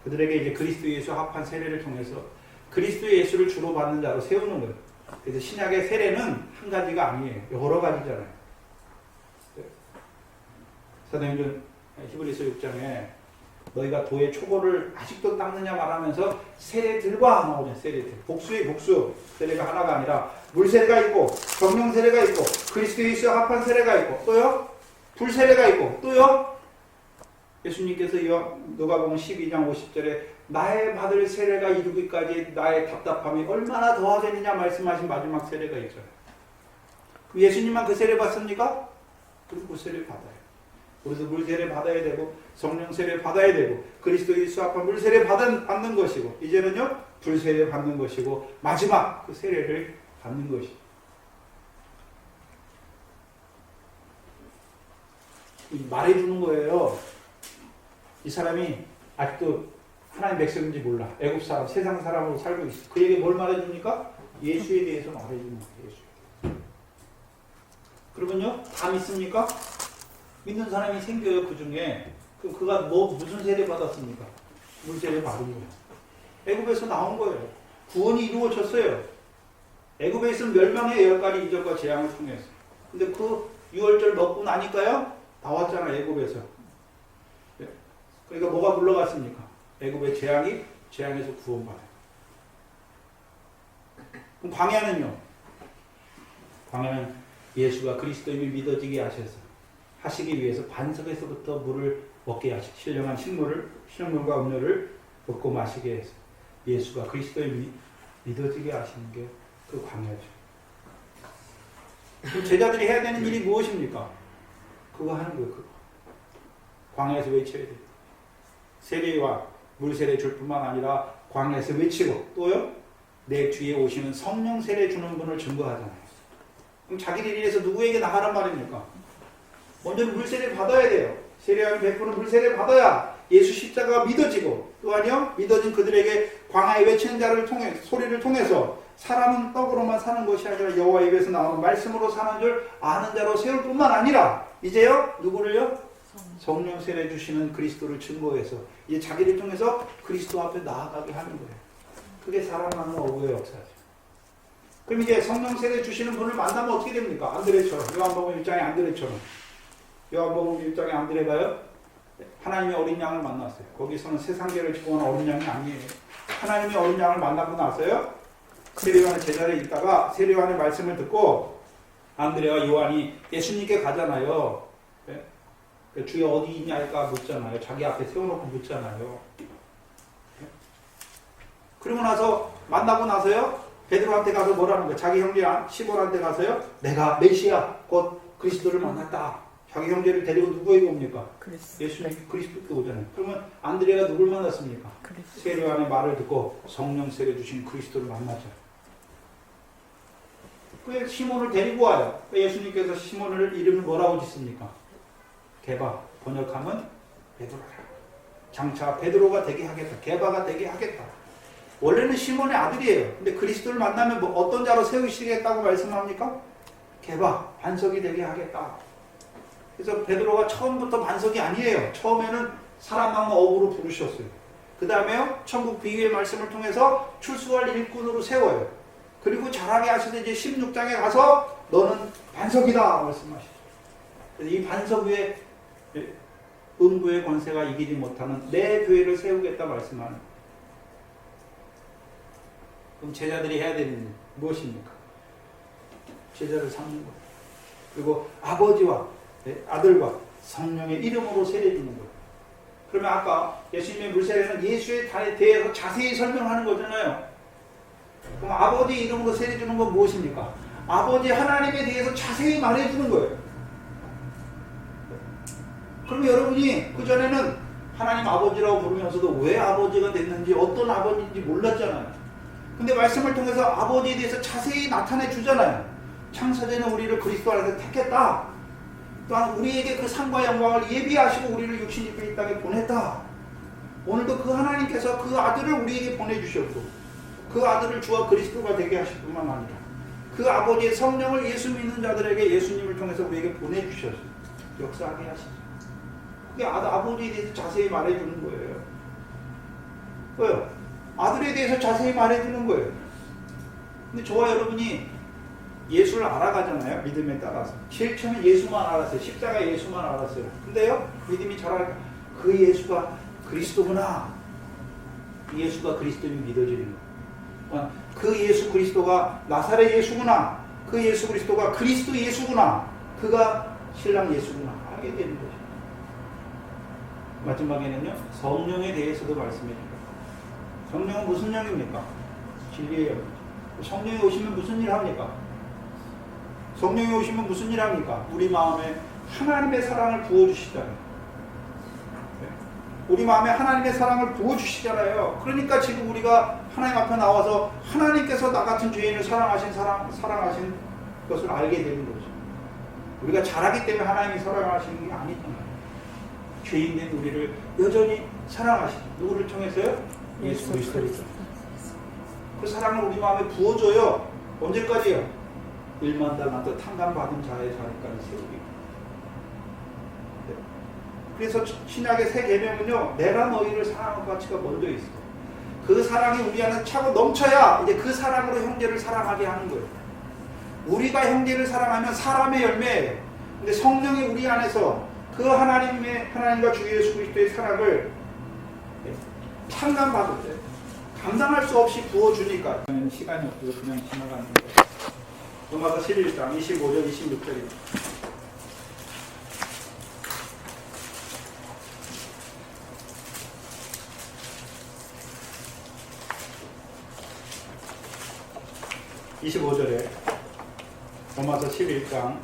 그들에게 이제 그리스도 예수 합한 세례를 통해서 그리스도 예수를 주로 받는 자로 세우는 거예요. 그래서 신약의 세례는 한 가지가 아니에요. 여러 가지잖아요. 사도행전 히브리서 6장에 너희가 도의 초보를 아직도 닦느냐 말하면서 세례들과 나오죠. 세례들. 복수의 복수. 세례가 하나가 아니라 물세례가 있고 성령 세례가 있고 그리스도 예수와 합한 세례가 있고 또요. 불세례가 있고 또요. 예수님께서 누가복음 12장 50절에 나의 받을 세례가 이루기까지 나의 답답함이 얼마나 더하겠느냐 말씀하신 마지막 세례가 있잖아요. 그럼 예수님만 그 세례 받습니까? 그리고 그 세례 받아요. 우리도 물세례 받아야 되고 성령 세례 받아야 되고 그리스도 예수 앞에 물세례 받는 것이고 이제는요 불세례 받는 것이고 마지막 그 세례를 받는 것이. 말해주는 거예요. 이 사람이 아직도 하나님 백성인지 몰라. 애국 사람, 세상 사람으로 살고 있어. 그에게 뭘 말해줍니까? 예수에 대해서 말해주는 거예요. 예수. 그러면요 다 믿습니까? 믿는 사람이 생겨요. 그 중에 그가 무슨 세례 받았습니까? 물세례 받은 거예요. 애굽에서 나온 거예요. 구원이 이루어졌어요. 애굽에 있으면 멸망의 10가지 이적과 재앙을 통해서. 근데 그 6월절 먹고 나니까요 나왔잖아요. 애굽에서. 그러니까 뭐가 물러갔습니까? 애굽의 재앙에서 구원받아요. 그럼 광야는요? 광야는 예수가 그리스도임을 믿어지게 하시기 위해서 반석에서부터 물을 먹게 하시고 신령한 식물과 음료를 먹고 마시게 해서 예수가 그리스도임을 믿어지게 하시는 게 그 광야죠. 그럼 제자들이 해야 되는 일이 무엇입니까? 그거 하는 거예요. 그거. 광야에서 외쳐야 돼요. 세례와 물세례 줄 뿐만 아니라 광야에서 외치고 또요 내 뒤에 오시는 성령 세례 주는 분을 증거하잖아요. 그럼 자기를 위해서 누구에게 나가란 말입니까? 먼저는 물세례 받아야 돼요. 세례하는 100%는 물세례 받아야 예수 십자가가 믿어지고 또한요 믿어진 그들에게 광야에 외치는 자를 통해 소리를 통해서 사람은 떡으로만 사는 것이 아니라 여호와 입에서 나오는 말씀으로 사는 줄 아는 자로 세울 뿐만 아니라 이제요 누구를요? 성령 세례 주시는 그리스도를 증거해서 이제 자기를 통해서 그리스도 앞에 나아가게 하는 거예요. 그게 사람 만나는 어부의 역사죠. 그럼 이제 성령 세례 주시는 분을 만나면 어떻게 됩니까? 안드레처럼 요한복음 1장의 안드레처럼 요한복음 1장의 안드레가요 하나님의 어린 양을 만났어요. 거기서는 세상계를 지고하는 어린 양이 아니에요. 하나님의 어린 양을 만나고 나서요 세례요한의 제자리에 있다가 세례요한의 말씀을 듣고 안드레와 요한이 예수님께 가잖아요. 주여 어디 있냐니까 묻잖아요. 자기 앞에 세워놓고 묻잖아요. 그러고 나서 만나고 나서요 베드로한테 가서 뭐라는 거예요? 자기 형제 시몬한테 가서요 내가 메시아 곧 그리스도를 만났다. 자기 형제를 데리고 누구에게 옵니까? 예수님 그리스도께 오잖아요. 그러면 안드레가 누굴 만났습니까? 세례요한의 말을 듣고 성령 세례 주신 그리스도를 만나죠. 그 시몬을 데리고 와요. 예수님께서 시몬을 이름을 뭐라고 짓습니까? 게바, 번역하면 베드로라. 장차 베드로가 되게 하겠다. 게바가 되게 하겠다. 원래는 시몬의 아들이에요. 근데 그리스도를 만나면 뭐 어떤 자로 세우시겠다고 말씀합니까? 게바, 반석이 되게 하겠다. 그래서 베드로가 처음부터 반석이 아니에요. 처음에는 사람 마음 어부로 부르셨어요. 그 다음에요, 천국 비유의 말씀을 통해서 출수할 일꾼으로 세워요. 그리고 잘하게 하셔서 이제 16장에 가서 너는 반석이다 말씀하시죠. 그래서 이 반석 위에 음부의 권세가 이기지 못하는 내 교회를 세우겠다 말씀하는. 그럼 제자들이 해야 되는 일 무엇입니까? 제자를 삼는 것. 그리고 아버지와 아들과 성령의 이름으로 세례주는 것. 그러면 아까 예수님의 물세례는 예수에 대해서 자세히 설명하는 거잖아요. 그럼 아버지 이름으로 세례주는 건 무엇입니까? 아버지 하나님에 대해서 자세히 말해주는 거예요. 그럼 여러분이 그전에는 하나님 아버지라고 부르면서도 왜 아버지가 됐는지 어떤 아버지인지 몰랐잖아요. 근데 말씀을 통해서 아버지에 대해서 자세히 나타내 주잖아요. 창세전에 우리를 그리스도 안에서 택했다. 또한 우리에게 그 상과 영광을 예비하시고 우리를 육신 입혀 이 땅에 보냈다. 오늘도 그 하나님께서 그 아들을 우리에게 보내주셨고 그 아들을 주와 그리스도가 되게 하실 뿐만 아니라 그 아버지의 성령을 예수 믿는 자들에게 예수님을 통해서 우리에게 보내주셔서 역사하게 하시죠. 그게 아버지에 대해서 자세히 말해주는 거예요. 왜요? 아들에 대해서 자세히 말해주는 거예요. 근데 저와 여러분이 예수를 알아가잖아요. 믿음에 따라서. 제일 처음에 예수만 알았어요. 십자가 예수만 알았어요. 근데요, 믿음이 자라니까 그 예수가 그리스도구나. 그 예수가 그리스도인 믿어지는 거예요. 그 예수 그리스도가 나사렛 예수구나. 그 예수 그리스도가 그리스도 예수구나. 그가 신랑 예수구나. 알게 되는 거죠. 마지막에는요, 성령에 대해서도 말씀해 줍니다. 성령은 무슨 영입니까? 진리의 영. 성령이 오시면 무슨 일 합니까? 성령이 오시면 무슨 일 합니까? 우리 마음에 하나님의 사랑을 부어주시잖아요. 우리 마음에 하나님의 사랑을 부어주시잖아요. 그러니까 지금 우리가 하나님 앞에 나와서 하나님께서 나 같은 죄인을 사랑하신 것을 알게 되는 거죠. 우리가 잘하기 때문에 하나님이 사랑하시는 게 아니잖아요. 죄인된 우리를 여전히 사랑하시죠. 누구를 통해서요? 예수 그리스도를. 그 사랑을 우리 마음에 부어줘요. 언제까지요? 일만 달란트 탕감받은 자의 자리까지 세우기. 네. 그래서 신약의 새 계명은요, 내가 너희를 사랑할 가치가 먼저 있어. 그 사랑이 우리 안에 차고 넘쳐야 이제 그 사랑으로 형제를 사랑하게 하는 거예요. 우리가 형제를 사랑하면 사람의 열매예요. 근데 성령이 우리 안에서 그 하나님과 주 예수 그리스도의 사랑을 탕감받을 때 감당할 수 없이 부어주니까 시간이 없어서 그냥 지나가는 거예요. 로마서 11장 25절 26절입니다. 로마서 11장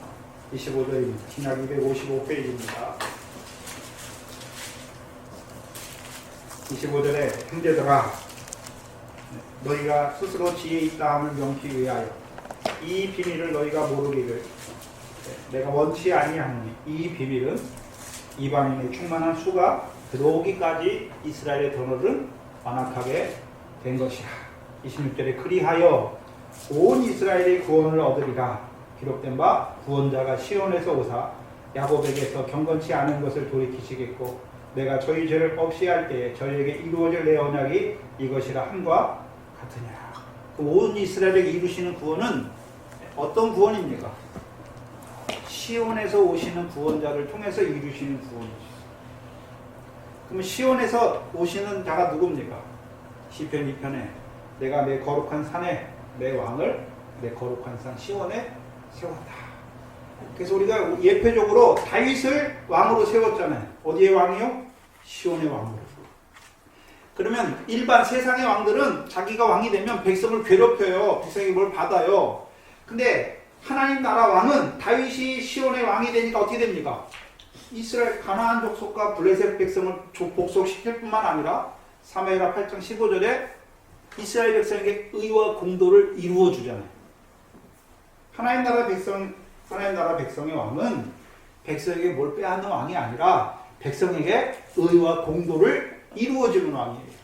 25절입니다. 신약 255페이지입니다. 25절에 형제들아 너희가 스스로 지혜 있다 함을 명키 위하여 이 비밀을 너희가 모르기를 내가 원치 아니하노니 이 비밀은 이방인의 충만한 수가 들어오기까지 이스라엘의 더러를 완악하게 된 것이라. 26절에 그리하여 온 이스라엘의 구원을 얻으리라. 기록된 바 구원자가 시온에서 오사 야곱에게서 경건치 않은 것을 돌이키시겠고 내가 저희 죄를 없이 할 때에 저희에게 이루어질 내 언약이 이것이라 함과 같으니라. 온 이스라엘에게 이루시는 구원은 어떤 구원입니까? 시온에서 오시는 구원자를 통해서 이루시는 구원이죠. 그러면 시온에서 오시는 자가 누굽니까? 시편 2편에 내가 내 거룩한 산에 내 왕을 내 거룩한 산 시온에 세웠다. 그래서 우리가 예표적으로 다윗을 왕으로 세웠잖아요. 어디의 왕이요? 시온의 왕으로. 그러면 일반 세상의 왕들은 자기가 왕이 되면 백성을 괴롭혀요. 백성이 뭘 받아요. 근데 하나님 나라 왕은 다윗이 시온의 왕이 되니까 어떻게 됩니까? 이스라엘 가나안 족속과 블레셋 백성을 복속시킬 뿐만 아니라 사무엘하 8장 15절에 이스라엘 백성에게 의와 공도를 이루어 주잖아요. 하나님 나라 백성의 왕은 백성에게 뭘 빼앗는 왕이 아니라 백성에게 의와 공도를 이루어주는 왕이에요.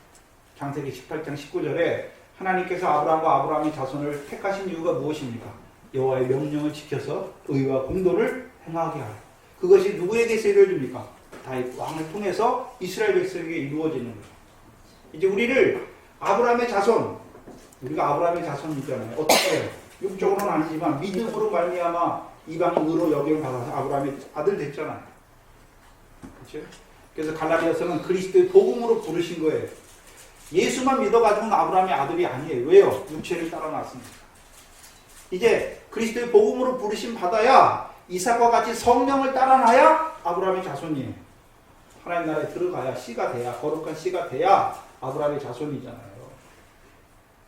창세기 18장 19절에 하나님께서 아브라함과 아브라함의 자손을 택하신 이유가 무엇입니까? 여호와의 명령을 지켜서 의와 공도를 행하게 하라. 그것이 누구에게서 이루어집니까? 다윗 왕을 통해서 이스라엘 백성에게 이루어지는 거죠. 이제 우리를 아브라함의 자손, 우리가 아브라함의 자손이잖아요. 어떻게 해요? 육적으로는 아니지만 믿음으로 말미암아 이방인 의로 여김을 받아서 아브라함의 아들 됐잖아요. 그렇죠? 그래서 갈라디아서는 그리스도의 복음으로 부르신 거예요. 예수만 믿어가지고는 아브라함의 아들이 아니에요. 왜요? 육체를 따라놨습니다. 이제 그리스도의 복음으로 부르심 받아야 이삭과 같이 성령을 따라놔야 아브라함의 자손이에요. 하나님 나라에 들어가야 씨가 돼야, 거룩한 씨가 돼야 아브라함의 자손이잖아요.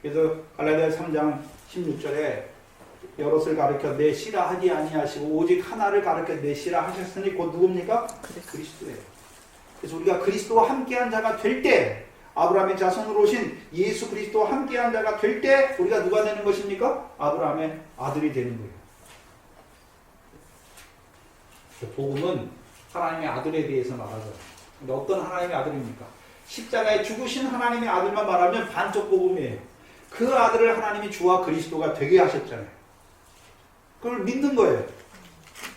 그래서 갈라디아 3장 16절에 여럿을 가르쳐 내 씨라 하지 아니하시고 오직 하나를 가르쳐 내 씨라 하셨으니 곧 누굽니까? 그리스도예요. 그래서 우리가 그리스도와 함께한 자가 될 때, 아브라함의 자손으로 오신 예수 그리스도와 함께한 자가 될 때 우리가 누가 되는 것입니까? 아브라함의 아들이 되는 거예요. 복음은 하나님의 아들에 대해서 말하죠. 근데 어떤 하나님의 아들입니까? 십자가에 죽으신 하나님의 아들만 말하면 반쪽 복음이에요. 그 아들을 하나님이 주와 그리스도가 되게 하셨잖아요. 그걸 믿는 거예요.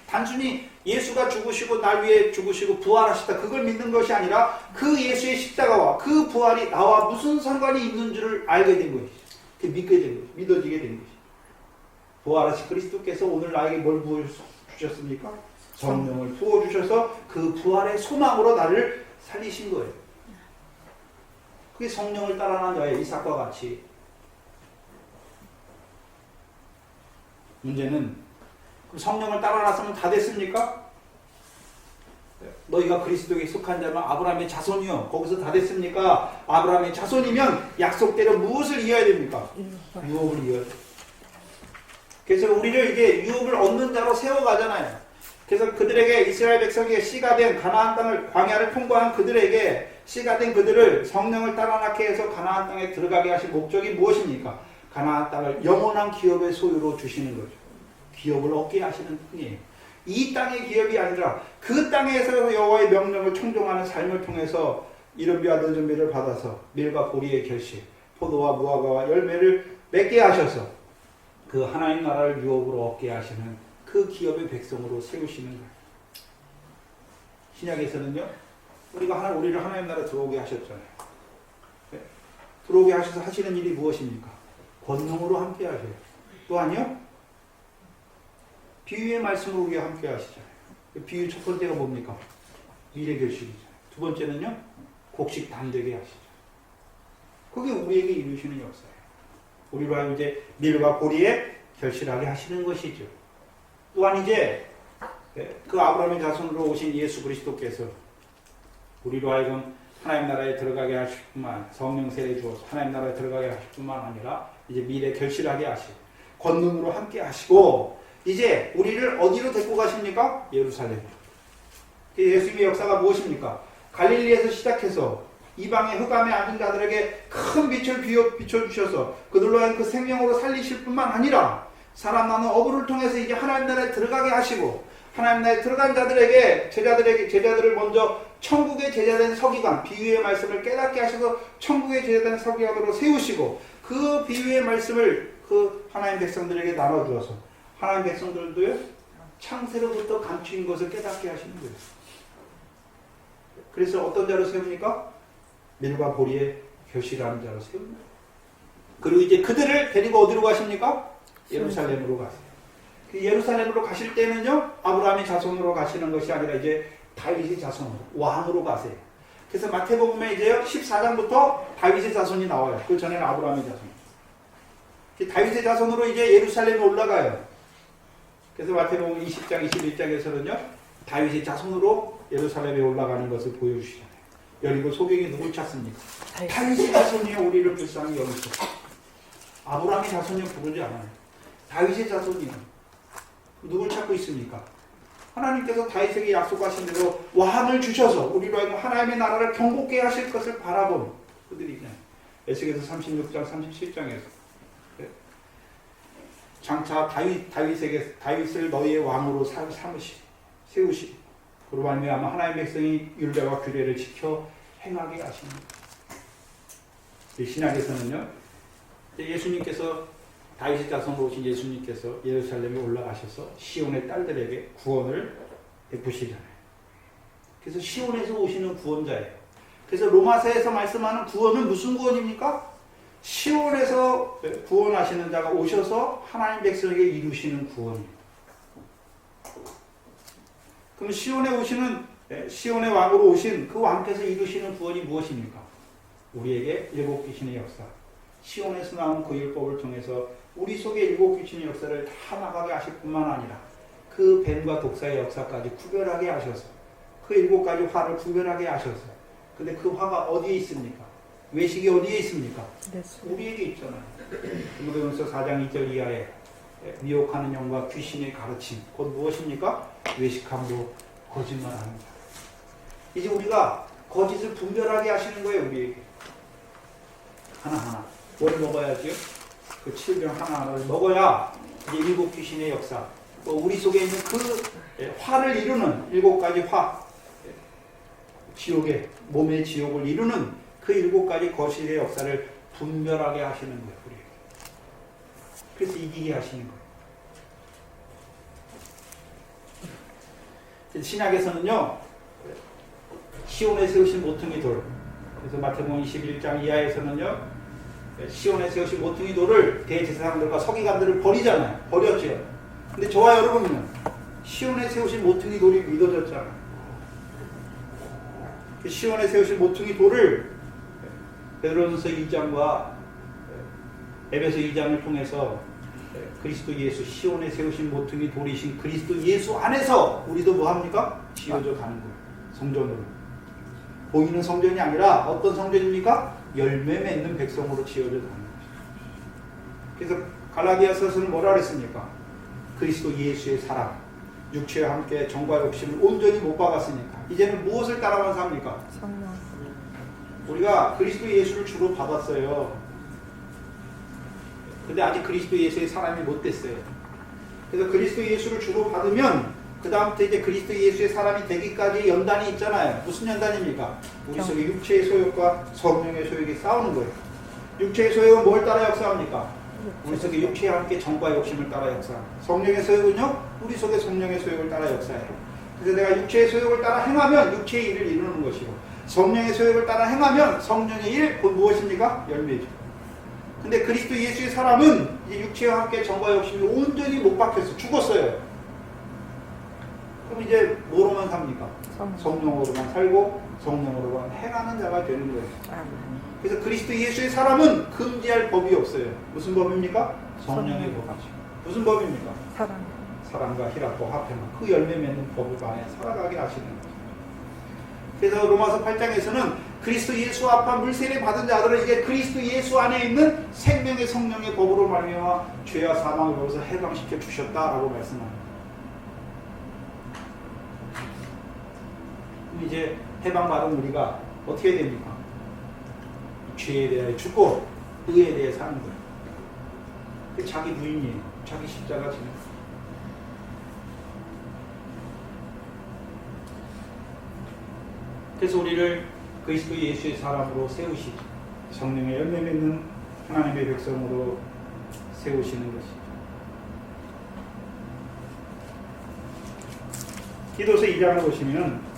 단순히 예수가 죽으시고 날 위해 죽으시고 부활하셨다, 그걸 믿는 것이 아니라 그 예수의 십자가와 그 부활이 나와 무슨 상관이 있는 줄을 알게 된 것이죠. 믿게 된 것이죠. 믿어지게 된 것이죠. 부활하신 그리스도께서 오늘 나에게 뭘 부어주셨습니까? 성령을 부어주셔서 그 부활의 소망으로 나를 살리신 거예요. 그게 성령을 따라난 자의 이삭과 같이. 문제는 성령을 따라놨으면 다 됐습니까? 너희가 그리스도에게 속한 자면 아브라함의 자손이요. 거기서 다 됐습니까? 아브라함의 자손이면 약속대로 무엇을 이어야 됩니까? 유업을 이어야 돼요. 그래서 우리를 이제 유업을 얻는 자로 세워가잖아요. 그래서 그들에게, 이스라엘 백성에게 씨가 된 가나안 땅을, 광야를 통과한 그들에게 씨가 된 그들을 성령을 따라나게 해서 가나안 땅에 들어가게 하신 목적이 무엇입니까? 가나안 땅을 영원한 기업의 소유로 주시는 거죠. 기업을 얻게 하시는 분이에요. 이 땅의 기업이 아니라 그 땅에서 여호와의 명령을 청종하는 삶을 통해서 이른비와 늦은비를 받아서 밀과 보리의 결실, 포도와 무화과와 열매를 맺게 하셔서 그 하나님 나라를 유업으로 얻게 하시는 그 기업의 백성으로 세우시는 거예요. 신약에서는요, 우리를 하나님 나라 들어오게 하셨잖아요. 네? 들어오게 하셔서 하시는 일이 무엇입니까? 권능으로 함께 하셔요. 또한요, 비유의 말씀으로 우리와 함께 하시잖아요. 비유 첫 번째가 뭡니까? 미래 결실이잖아요. 두 번째는요, 곡식 담되게 하시죠. 그게 우리에게 이루시는 역사예요. 우리로 하여금 이제 밀과 보리에 결실하게 하시는 것이죠. 또한 이제 그 아브라함의 자손으로 오신 예수 그리스도께서 우리로 하여금 하나님 나라에 들어가게 하실 뿐만, 성령 세례 주어서 하나님 나라에 들어가게 하실 뿐만 아니라 이제 미래 결실하게 하시고 권능으로 함께 하시고 이제 우리를 어디로 데리고 가십니까? 예루살렘. 예수님의 역사가 무엇입니까? 갈릴리에서 시작해서 이방의 흑암에 앉은 자들에게 큰 빛을 비춰주셔서 그들로 하여금 그 생명으로 살리실 뿐만 아니라 사람 나는 어부를 통해서 이제 하나님 나라에 들어가게 하시고 하나님 나라에 들어간 자들에게 제자들을 먼저 천국의 제자된 서기관, 비유의 말씀을 깨닫게 하셔서 천국의 제자된 서기관으로 세우시고 그 비유의 말씀을 그 하나님 백성들에게 나눠주어서 하나님 백성들도요, 창세로부터 감추인 것을 깨닫게 하시는 거예요. 그래서 어떤 자로 세웁니까? 밀과 보리에 결실하는 자로 세웁니다. 그리고 이제 그들을 데리고 어디로 가십니까? 예루살렘으로 가세요. 그 예루살렘으로 가실 때는요, 아브라함의 자손으로 가시는 것이 아니라 이제 다윗의 자손으로, 왕으로 가세요. 그래서 마태복음에 이제 14장부터 다윗의 자손이 나와요. 그 전에는 아브라함의 자손. 다윗의 자손으로 이제 예루살렘에 올라가요. 그래서 마태복음 20장, 21장에서는요, 다윗의 자손으로 예루살렘에 올라가는 것을 보여주시잖아요. 여리고 소경이 누굴 찾습니까? 다윗의 자손이요, 우리를 불쌍히 여기소. 아브라함의 자손이요, 부르지 않아요. 다윗의 자손이요. 누굴 찾고 있습니까? 하나님께서 다윗에게 약속하신 대로 왕을 주셔서 우리로 하여금 하나님의 나라를 경복케 하실 것을 바라본 그들이잖아요. 에스겔서 36장, 37장에서. 장차 다윗을 너희의 왕으로 세우시고 그로 말미암아 하나님의 백성이 율례와 규례를 지켜 행하게 하십니다. 이 신약에서는요, 예수님께서 다윗의 자손으로 오신 예수님께서 예루살렘에 올라가셔서 시온의 딸들에게 구원을 베푸시잖아요. 그래서 시온에서 오시는 구원자예요. 그래서 로마서에서 말씀하는 구원은 무슨 구원입니까? 시온에서 구원하시는 자가 오셔서 하나님 백성에게 이루시는 구원입니다. 그럼 시온의 왕으로 오신 그 왕께서 이루시는 구원이 무엇입니까? 우리에게 일곱 귀신의 역사, 시온에서 나온 그 율법을 통해서 우리 속에 일곱 귀신의 역사를 다 나가게 하실 뿐만 아니라 그 뱀과 독사의 역사까지 구별하게 하셔서 그 일곱 가지 화를 구별하게 하셔서, 근데 그 화가 어디에 있습니까? 외식이 어디에 있습니까? 우리에게 있잖아요. 디모데전서 4장 2절 이하에 미혹하는 영과 귀신의 가르침, 곧 무엇입니까? 외식함으로 거짓말합니다. 이제 우리가 거짓을 분별하게 하시는 거예요. 우리에게 하나하나 뭘 먹어야지요? 그 7병 하나하나를 먹어야 이제 일곱 귀신의 역사, 또 우리 속에 있는 그 화를 이루는 일곱 가지 화, 지옥의 몸의 지옥을 이루는 그 일곱 가지 거실의 역사를 분별하게 하시는 거예요. 우리에게. 그래서 이기게 하시는 거예요. 신약에서는요, 시온에 세우신 모퉁이 돌, 그래서 마태복음 21장 이하에서는요, 시온에 세우신 모퉁이 돌을 대제사장들과 서기관들을 버렸죠. 근데 저와 여러분은 시온에 세우신 모퉁이 돌이 믿어졌잖아요. 시온에 세우신 모퉁이 돌을 베드로전서 2장과 에베소 2장을 통해서 그리스도 예수, 시온에 세우신 모퉁이 돌이신 그리스도 예수 안에서 우리도 뭐합니까? 지어져 가는 거예요. 성전으로. 보이는 성전이 아니라 어떤 성전입니까? 열매 맺는 백성으로 지어져 가는 거죠. 그래서 갈라디아서에서는 뭐라 그랬습니까? 그리스도 예수의 사랑, 육체와 함께 정과 욕심을 온전히 못 박았으니까 이제는 무엇을 따라만 삽니까? 성령. 우리가 그리스도 예수를 주로 받았어요. 근데 아직 그리스도 예수의 사람이 못 됐어요. 그래서 그리스도 예수를 주로 받으면 그 다음부터 이제 그리스도 예수의 사람이 되기까지 연단이 있잖아요. 무슨 연단입니까? 우리 속에 육체의 소욕과 성령의 소욕이 싸우는 거예요. 육체의 소욕은 뭘 따라 역사합니까? 우리 속에 육체와 함께 정과 욕심을 따라 역사합니다. 성령의 소욕은요, 우리 속에 성령의 소욕을 따라 역사해요. 그래서 내가 육체의 소욕을 따라 행하면 육체의 일을 이루는 것이고, 성령의 소욕을 따라 행하면 성령의 일, 곧 무엇입니까? 열매죠. 근데 그리스도 예수의 사람은 이제 육체와 함께 정과 욕심이 온전히 못 박혔어요. 죽었어요. 그럼 이제 뭐로만 삽니까? 성령으로만 살고 성령으로만 행하는 자가 되는 거예요. 그래서 그리스도 예수의 사람은 금지할 법이 없어요. 무슨 법입니까? 성령의 법이죠. 무슨 법입니까? 사랑과 희락과 화평, 그 열매 맺는 법을 안에 살아가게 하시는 거죠. 그래서 로마서 8장에서는 그리스도 예수 앞에 물세례 받은 자들은 이제 그리스도 예수 안에 있는 생명의 성령의 법으로 말미암아 죄와 사망을 거기서 해방시켜 주셨다라고 말씀합니다. 그럼 이제 해방받은 우리가 어떻게 됩니까? 죄에 대해 죽고 의에 대해 사는 거예요. 자기 부인이에요. 자기 십자가 지는 거예요. 그래서 우리를 그리스도 예수의 사람으로 세우시고 성령의 열매 맺는 하나님의 백성으로 세우시는 것이죠. 기도서 2장을 보시면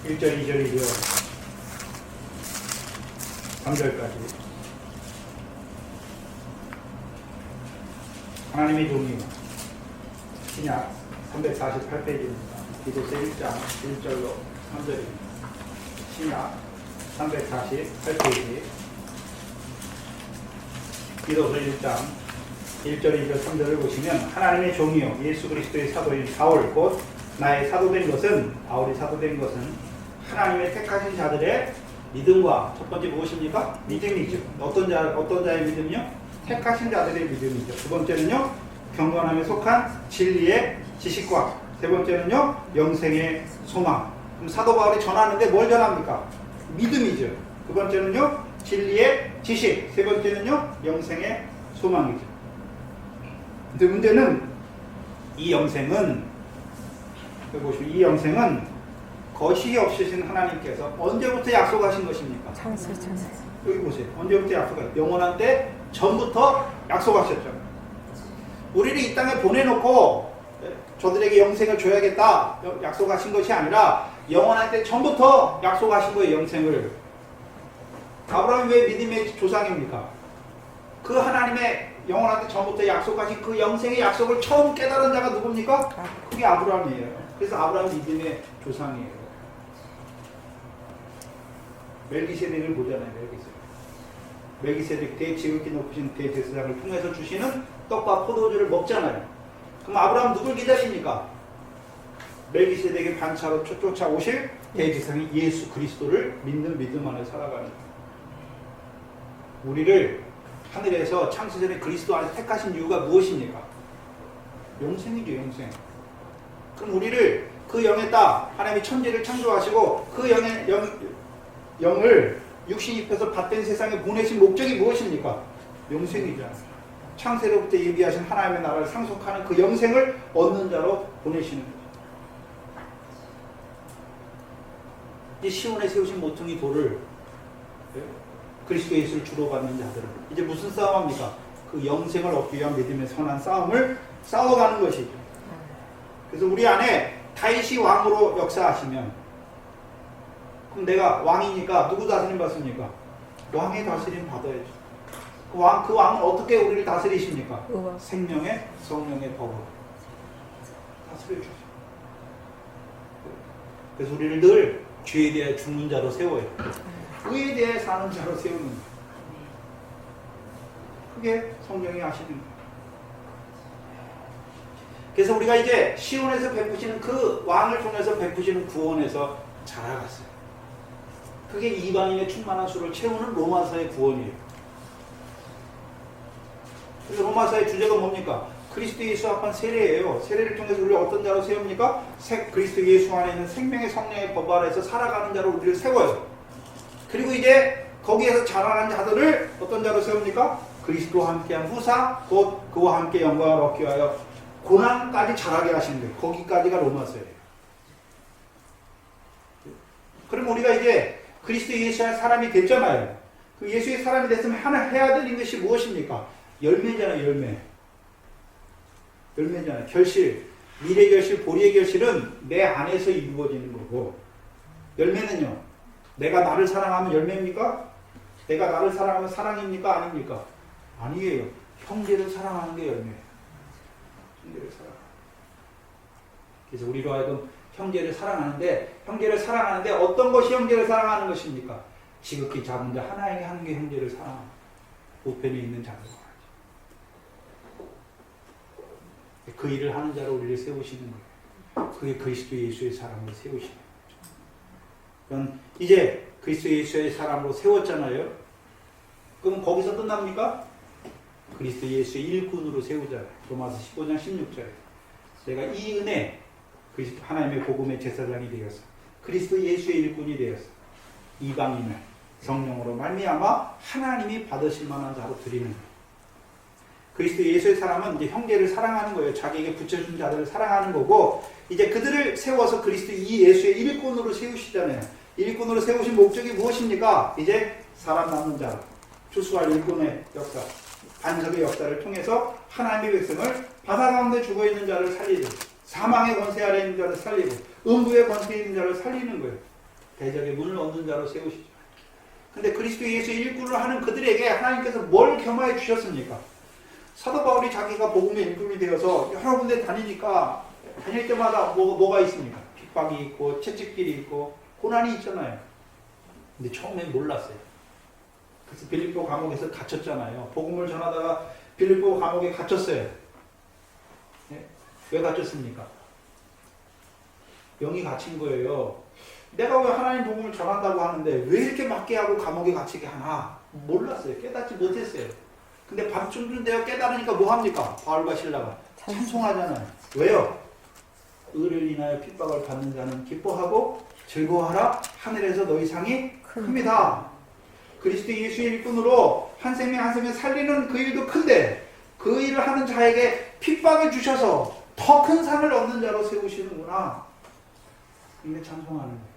(1절) (2절) (2절) (3절까지) 하나님의 종이요. 신약 348페이지입니다. 기도서 1장 1절로 3절입니다. 신약 348페이지 기도서 1장 1절, 2절, 3절을 보시면 하나님의 종이요 예수 그리스도의 사도인 바울 곧 나의 사도된 것은 바울이 사도된 것은 하나님의 택하신 자들의 믿음과 첫 번째 무엇입니까? 믿음이죠. 어떤 자의 믿음이요? 택하신 자들의 믿음이죠. 두 번째는요, 경건함에 속한 진리의 지식과 세 번째는요, 영생의 소망. 그럼 사도 바울이 전하는데 뭘 전합니까? 믿음이죠. 두 번째는요, 진리의 지식. 세 번째는요, 영생의 소망이죠. 근데 문제는 이 영생은, 여기 보시면 이 영생은 거식이 없으신 하나님께서 언제부터 약속하신 것입니까? 창세 전에. 여기 보세요. 언제부터 약속하셨어요? 영원한 때 전부터 약속하셨죠. 우리를 이 땅에 보내놓고 저들에게 영생을 줘야겠다 약속하신 것이 아니라 영원한 때 전부터 약속하신 거예요. 영생을. 아브라함이 왜 믿음의 조상입니까? 그 하나님의 영원한 때 전부터 약속하신 그 영생의 약속을 처음 깨달은 자가 누굽니까? 그게 아브라함이에요. 그래서 아브라함이 믿음의 조상이에요. 멜기세덱을 보잖아요. 멜기세덱 대지극히 높으신 대제사장을 통해서 주시는 떡과 포도주를 먹잖아요. 그럼 아브라함 누굴 기다립니까? 멜기세덱의 반차로 쫓아오실 대제사장이 예수 그리스도를 믿는 믿음 안에 살아가는 거예요. 우리를 하늘에서 창세전에 그리스도 안에 택하신 이유가 무엇입니까? 영생이죠. 영생. 그럼 우리를 그 영에 따 하나님이 천지를 창조하시고 그 영을 육신 입혀서 밭된 세상에 보내신 목적이 무엇입니까? 영생이죠. 창세로부터 예비하신 하나님의 나라를 상속하는 그 영생을 얻는 자로 보내시는 거죠. 이제 시온에 세우신 모퉁이 돌을 그리스도 예수를 주로 받는 자들은 이제 무슨 싸움합니까? 그 영생을 얻기 위한 믿음의 선한 싸움을 싸워가는 것이죠. 그래서 우리 안에 다윗이 왕으로 역사하시면 그럼 내가 왕이니까 누구 다스림 받습니까? 왕의 다스림 받아야죠. 그 왕은 어떻게 우리를 다스리십니까? 생명의 성령의 법으로 다스려주죠. 그래서 우리를 늘 죄에 대해 죽는 자로 세워요. 의에 대해 사는 자로 세우는 거예요. 그게 성령이 하시는 거예요. 그래서 우리가 이제 시온에서 베푸시는 그 왕을 통해서 베푸시는 구원에서 자라갔어요. 그게 이방인의 충만한 수를 채우는 로마서의 구원이에요. 그래서 로마서의 주제가 뭡니까? 그리스도 예수 합한 세례예요. 세례를 통해서 우리를 어떤 자로 세웁니까? 그리스도 예수 안에 있는 생명의 성령의 법 아래에서 살아가는 자로 우리를 세워요. 그리고 이제 거기에서 자라는 자들을 어떤 자로 세웁니까? 그리스도와 함께한 후사, 곧 그와 함께 영광을 얻기 위하여 고난까지 자라게 하시는 거예요. 거기까지가 로마서예요. 그럼 우리가 이제 그리스도 예수의 사람이 됐잖아요. 그 예수의 사람이 됐으면 하나 해야 되는 것이 무엇입니까? 열매잖아요. 열매잖아요. 결실, 미래 결실, 보리의 결실은 내 안에서 이루어지는 거고, 열매는요, 내가 나를 사랑하면 열매입니까? 내가 나를 사랑하면 사랑입니까? 아닙니까? 아니에요. 형제를 사랑하는 게 열매예요. 형제를 사랑. 그래서 우리로 하여금 형제를 사랑하는데 어떤 것이 형제를 사랑하는 것입니까? 지극히 작은 자 하나에게 하는 게 형제를 사랑하는 우편에 있는 자들. 그 일을 하는 자로 우리를 세우시는 거예요. 그게 그리스도 예수의 사람으로 세우시는 거죠. 그럼 이제 그리스도 예수의 사람으로 세웠잖아요. 그럼 거기서 끝납니까? 그리스도 예수의 일꾼으로 세우잖아요. 로마서 15장 16절에 내가 이 은혜 그리스도 하나님의 복음의 제사장이 되어서 그리스도 예수의 일꾼이 되어서 이방인을 성령으로 말미암아 하나님이 받으실 만한 자로 드리는 거예요. 그리스도 예수의 사람은 이제 형제를 사랑하는 거예요. 자기에게 붙여준 자들을 사랑하는 거고, 이제 그들을 세워서 그리스도 이 예수의 일꾼으로 세우시잖아요. 일꾼으로 세우신 목적이 무엇입니까? 이제 사람 남는 자, 추수할 일꾼의 역사, 반석의 역사를 통해서 하나님의 백성을 바다 가운데 죽어있는 자를 살리고, 사망의 권세 아래 있는 자를 살리고, 음부의 권세 있는 자를 살리는 거예요. 대적의 문을 얻는 자로 세우시죠. 근데 그리스도 예수의 일꾼을 하는 그들에게 하나님께서 뭘 겸하여 주셨습니까? 사도 바울이 자기가 복음의 일꾼이 되어서 여러 군데 다니니까 다닐 때마다 뭐가 있습니까? 핍박이 있고 채찍질이 있고 고난이 있잖아요. 근데 처음엔 몰랐어요. 그래서 빌립보 감옥에서 갇혔잖아요. 복음을 전하다가 빌립보 감옥에 갇혔어요. 네? 왜 갇혔습니까? 영이 갇힌 거예요. 내가 왜 하나님 복음을 전한다고 하는데 왜 이렇게 맞게 하고 감옥에 갇히게 하나? 몰랐어요. 깨닫지 못했어요. 근데 밤중쯤 되어 깨달으니까 뭐합니까? 바울과 실라가 찬송하잖아요. 왜요? 의를 인하여 핍박을 받는 자는 기뻐하고 즐거워하라. 하늘에서 너희 상이 큽니다. 그리스도 예수 일꾼으로 한 생명 한 생명 살리는 그 일도 큰데 그 일을 하는 자에게 핍박을 주셔서 더 큰 상을 얻는 자로 세우시는구나. 이게 찬송하는 거예요.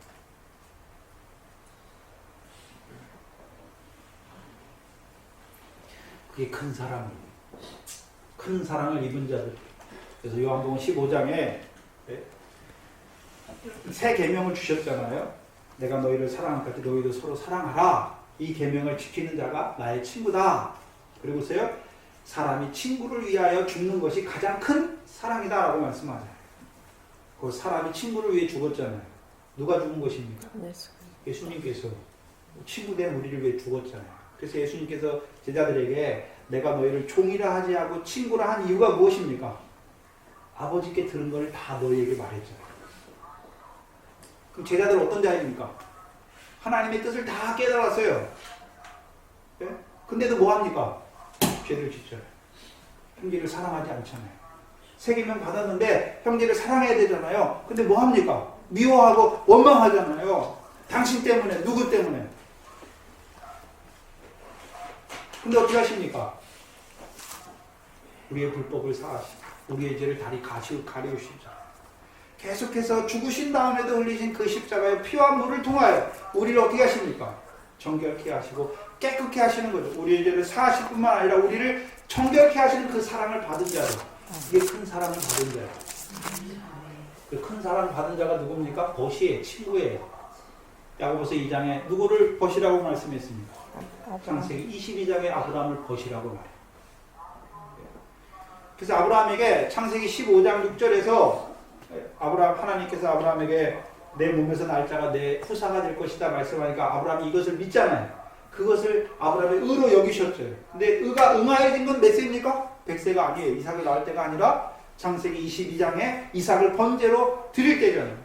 그게 큰 사랑이에요. 큰 사랑을 입은 자들. 그래서 요한복음 15장에 새 계명을 주셨잖아요. 내가 너희를 사랑할 것 같이 너희도 서로 사랑하라. 이 계명을 지키는 자가 나의 친구다. 그리고서요, 사람이 친구를 위하여 죽는 것이 가장 큰 사랑이다 라고 말씀하잖아요. 그 사람이 친구를 위해 죽었잖아요. 누가 죽은 것입니까? 예수님께서 친구된 우리를 위해 죽었잖아요. 그래서 예수님께서 제자들에게 내가 너희를 종이라 하지 않고 친구라 한 이유가 무엇입니까? 아버지께 들은 걸 다 너희에게 말했잖아요. 그럼 제자들 어떤 자입니까? 하나님의 뜻을 다 깨달았어요. 네? 근데도 뭐합니까? 죄를 짓잖아요. 형제를 사랑하지 않잖아요. 세계명 받았는데 형제를 사랑해야 되잖아요. 근데 뭐합니까? 미워하고 원망하잖아요. 당신 때문에, 누구 때문에. 근데 어떻게 하십니까? 우리의 불법을 사하시고 우리의 죄를 다리 가리우시죠. 계속해서 죽으신 다음에도 흘리신 그 십자가의 피와 물을 통하여 우리를 어떻게 하십니까? 정결케 하시고 깨끗게 하시는 거죠. 우리의 죄를 사하실 뿐만 아니라 우리를 정결케 하시는 그 사랑을 받은 자예요. 이게 큰 사랑을 받은 자예요. 그 큰 사랑을 받은 자가 누굽니까? 벗이에요. 친구예요. 야고보서 2장에 누구를 벗이라고 말씀했습니까? 창세기 22장에 아브라함을 벗이라고 말해요. 그래서 아브라함에게 창세기 15장 6절에서 하나님께서 아브라함에게 내 몸에서 날 자가 내 후사가 될 것이다 말씀하니까 아브라함이 이것을 믿잖아요. 그것을 아브라함의 의로 여기셨죠. 근데 의가 응하여진 건 몇 세입니까? 100세가 아니에요. 이삭을 낳을 때가 아니라 창세기 22장에 이삭을 번제로 드릴 때잖아요.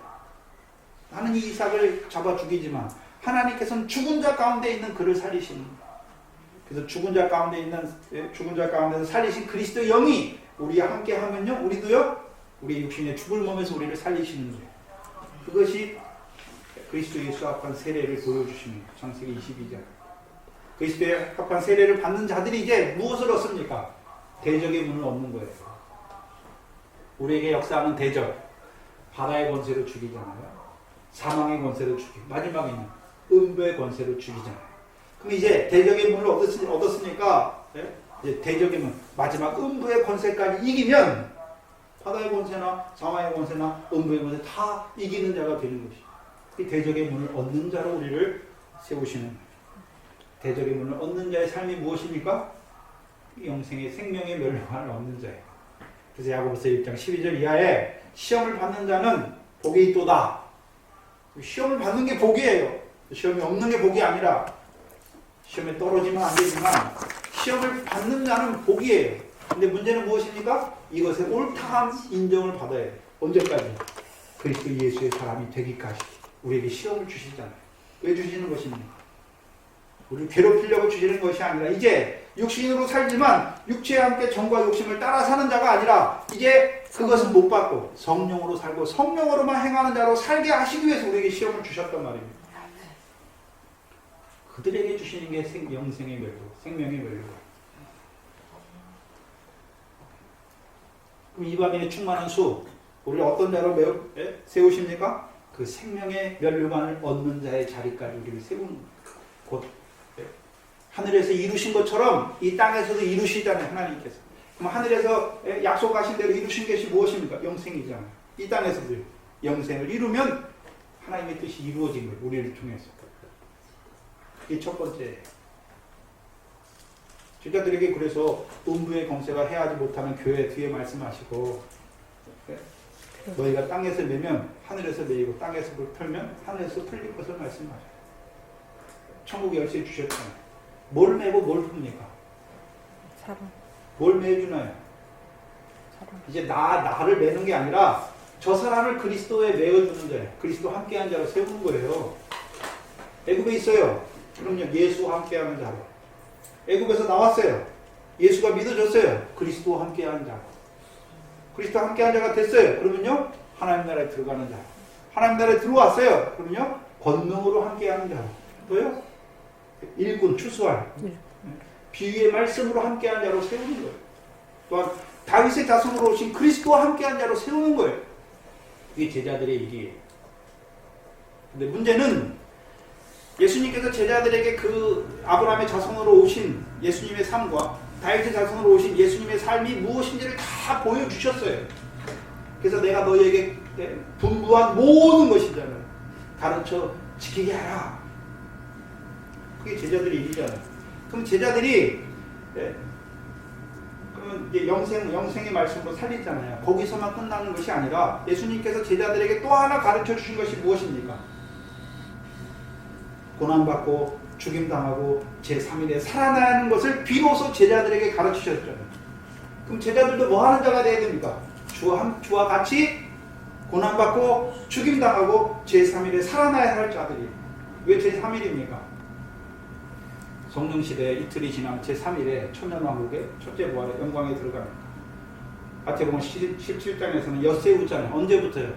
나는 이 이삭을 잡아 죽이지만 하나님께서는 죽은 자 가운데 있는 그를 살리시는 거예요. 그래서 죽은 자 가운데서 살리신 그리스도 영이 우리와 함께 하면요, 우리도요, 우리 육신의 죽을 몸에서 우리를 살리시는 거예요. 그것이 그리스도 예수 합한 세례를 보여주시는 거예요. 창세기 22장. 그리스도에 합한 세례를 받는 자들이 이제 무엇을 얻습니까? 대적의 문을 얻는 거예요. 우리에게 역사하는 대적, 바다의 권세로 죽이잖아요. 사망의 권세로 죽이고 마지막에는 음부의 권세로 죽이잖아요. 그럼 이제 대적의 문을 얻었으니까 이제 대적의 문, 마지막 음부의 권세까지 이기면 바다의 권세나 사망의 권세나 음부의 권세 다 이기는 자가 되는 것이. 이 대적의 문을 얻는 자로 우리를 세우시는 거예요. 대적의 문을 얻는 자의 삶이 무엇입니까? 영생의 생명의 멸류관을 얻는 자예요. 그래서 야고보서 1장 12절 이하에 시험을 받는 자는 복이 있도다. 시험을 받는 게 복이에요. 시험이 없는 게 복이 아니라 시험에 떨어지면 안 되지만 시험을 받는 자는 복이에요. 근데 문제는 무엇입니까? 이것의 옳다함 인정을 받아야 돼요. 언제까지? 그리스도 예수의 사람이 되기까지. 우리에게 시험을 주시잖아요. 왜 주시는 것입니까? 우리를 괴롭히려고 주시는 것이 아니라 이제 육신으로 살지만 육체와 함께 정과 욕심을 따라 사는 자가 아니라 이제 그것은 못 받고 성령으로 살고 성령으로만 행하는 자로 살게 하시기 위해서 우리에게 시험을 주셨단 말입니다. 그들에게 주시는 게 영생의 멸류, 생명의 멸류. 그럼 이 밤에 충만한 수, 우리를 어떤 자로 세우십니까? 그 생명의 멸류관을 얻는 자의 자리까지 우리를 세우는 곳. 하늘에서 이루신 것처럼 이 땅에서도 이루시잖아요. 하나님께서. 그럼 하늘에서 약속하신 대로 이루신 것이 무엇입니까? 영생이잖아요. 이 땅에서도 영생을 이루면 하나님의 뜻이 이루어진 거예요. 우리를 통해서. 이게 첫 번째예요. 제자들에게 그래서 음부의 권세가 해하지 못하는 교회 뒤에 말씀하시고 너희가 땅에서 매면 하늘에서 매이고 땅에서 풀면 하늘에서 풀릴 것을 말씀하셔요. 천국 열쇠 주셨잖아요. 뭘 매고 뭘 풉니까? 사랑. 뭘 매주나요? 사랑. 이제 나를 매는 게 아니라 저 사람을 그리스도에 매어주는 자예요. 그리스도 함께한 자로 세우는 거예요. 애굽에 있어요. 그럼요, 예수와 함께하는 자로. 애굽에서 나왔어요. 예수가 믿어졌어요. 그리스도와 함께한 자. 그리스도와 함께한 자가 됐어요. 그러면요, 하나님 나라에 들어가는 자. 하나님 나라에 들어왔어요. 그럼요. 권능으로 함께하는 자. 또요. 일꾼 추수할. 비유의 말씀으로 함께하는 자로 세우는 거예요. 또한 다윗의 자손으로 오신 그리스도와 함께하는 자로 세우는 거예요. 이게 제자들의 일이에요. 근데 문제는 예수님께서 제자들에게 그 아브라함의 자손으로 오신 예수님의 삶과 다윗의 자손으로 오신 예수님의 삶이 무엇인지를 다 보여주셨어요. 그래서 내가 너희에게 분부한 모든 것이잖아요. 가르쳐 지키게 하라. 그게 제자들의 일이잖아요. 그럼 제자들이 그러면 이제 영생의 말씀으로 살리잖아요. 거기서만 끝나는 것이 아니라 예수님께서 제자들에게 또 하나 가르쳐 주신 것이 무엇입니까? 고난받고 죽임당하고 제3일에 살아나야 하는 것을 비로소 제자들에게 가르치셨잖아요. 그럼 제자들도 뭐 하는 자가 되어야 됩니까? 주와 같이 고난받고 죽임당하고 제3일에 살아나야 할 자들이. 왜 제3일입니까? 성령시대 이틀이 지난 제3일에 천년왕국의 첫째 부활의 영광에 들어갑니다. 마태복음 17장에서는 엿새우잖아요. 언제부터요?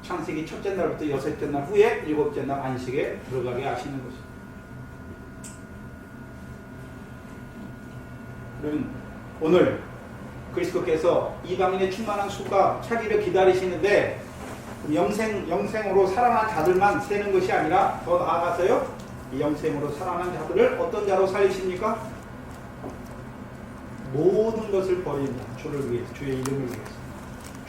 창세기 첫째 날부터 여섯째 날 후에 일곱째 날 안식에 들어가게 하시는 것입니다. 그럼 오늘 그리스도께서 이방인의 충만한 수가 차기를 기다리시는데 영생으로 살아난 자들만 세는 것이 아니라 더 나아가서요, 이 영생으로 살아난 자들을 어떤 자로 살리십니까? 모든 것을 버린 자, 주를 위해서, 주의 이름을 위해서,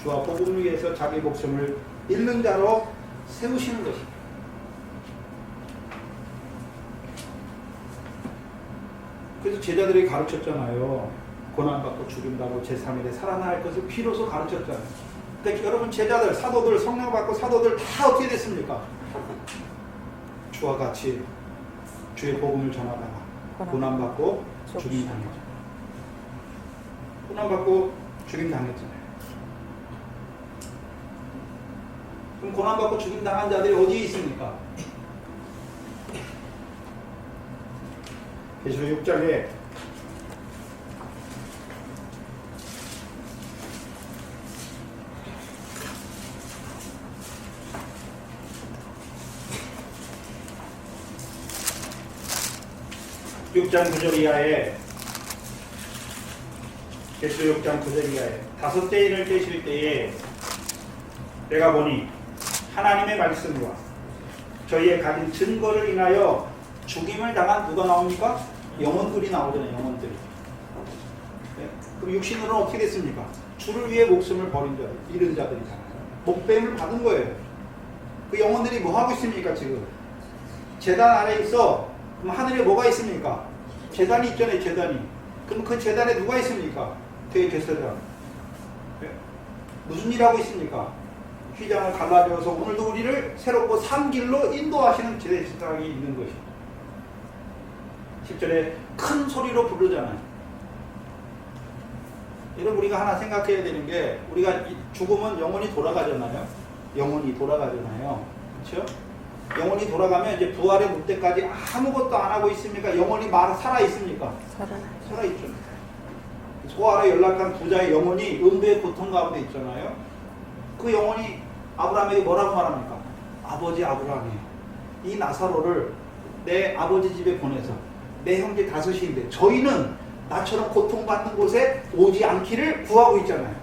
주와 복음을 위해서 자기 목숨을 잃는 자로 세우시는 것입니다. 그래서 제자들이 가르쳤잖아요. 고난받고 죽임당하고 제3일에 살아날 것을 비로소 가르쳤잖아요. 근데 여러분 제자들, 사도들, 성령 받고 사도들 다 어떻게 됐습니까? 주와 같이 주의 복음을 전하다가 고난받고 죽임당했죠. 고난받고 죽임당했잖아요. 그럼 고난받고 죽임당한 자들이 어디에 있습니까? 계시록 6장에 (6장 9절) 이하에 계시록 6장 9절 이하에 다섯째 인을 떼실 때에 내가 보니 하나님의 말씀과 저희의 가진 증거를 인하여 죽임을 당한 누가 나옵니까? 영혼들이 나오잖아요. 영혼들이. 네? 그럼 육신으로는 어떻게 됐습니까? 주를 위해 목숨을 버린 자들, 잃은 자들이잖아요. 목배임을 받은 거예요. 그 영혼들이 뭐 하고 있습니까? 지금 제단 아래 있어. 그럼 하늘에 뭐가 있습니까? 제단이 있잖아요. 제단이. 그럼 그 제단에 누가 있습니까? 대제사장. 네? 무슨 일 하고 있습니까? 휘장을 갈라져서 오늘도 우리를 새롭고 산 길로 인도하시는 제사장이 있는 것입니다. 10절에 큰 소리로 부르잖아요. 여러분 우리가 하나 생각해야 되는 게, 우리가 죽으면 영혼이 돌아가잖아요. 영혼이 돌아가잖아요. 그렇죠? 영혼이 돌아가면 이제 부활의 무대까지 아무것도 안 하고 있습니까? 영혼이 살아 있습니까? 살아 있죠. 소아라 연락한 부자의 영혼이 음부의 고통 가운데 있잖아요. 그 영혼이 아브라함에게 뭐라고 말합니까? 아버지 아브라함이에요. 이 나사로를 내 아버지 집에 보내서 내 형제 다섯인데 저희는 나처럼 고통받는 곳에 오지 않기를 구하고 있잖아요.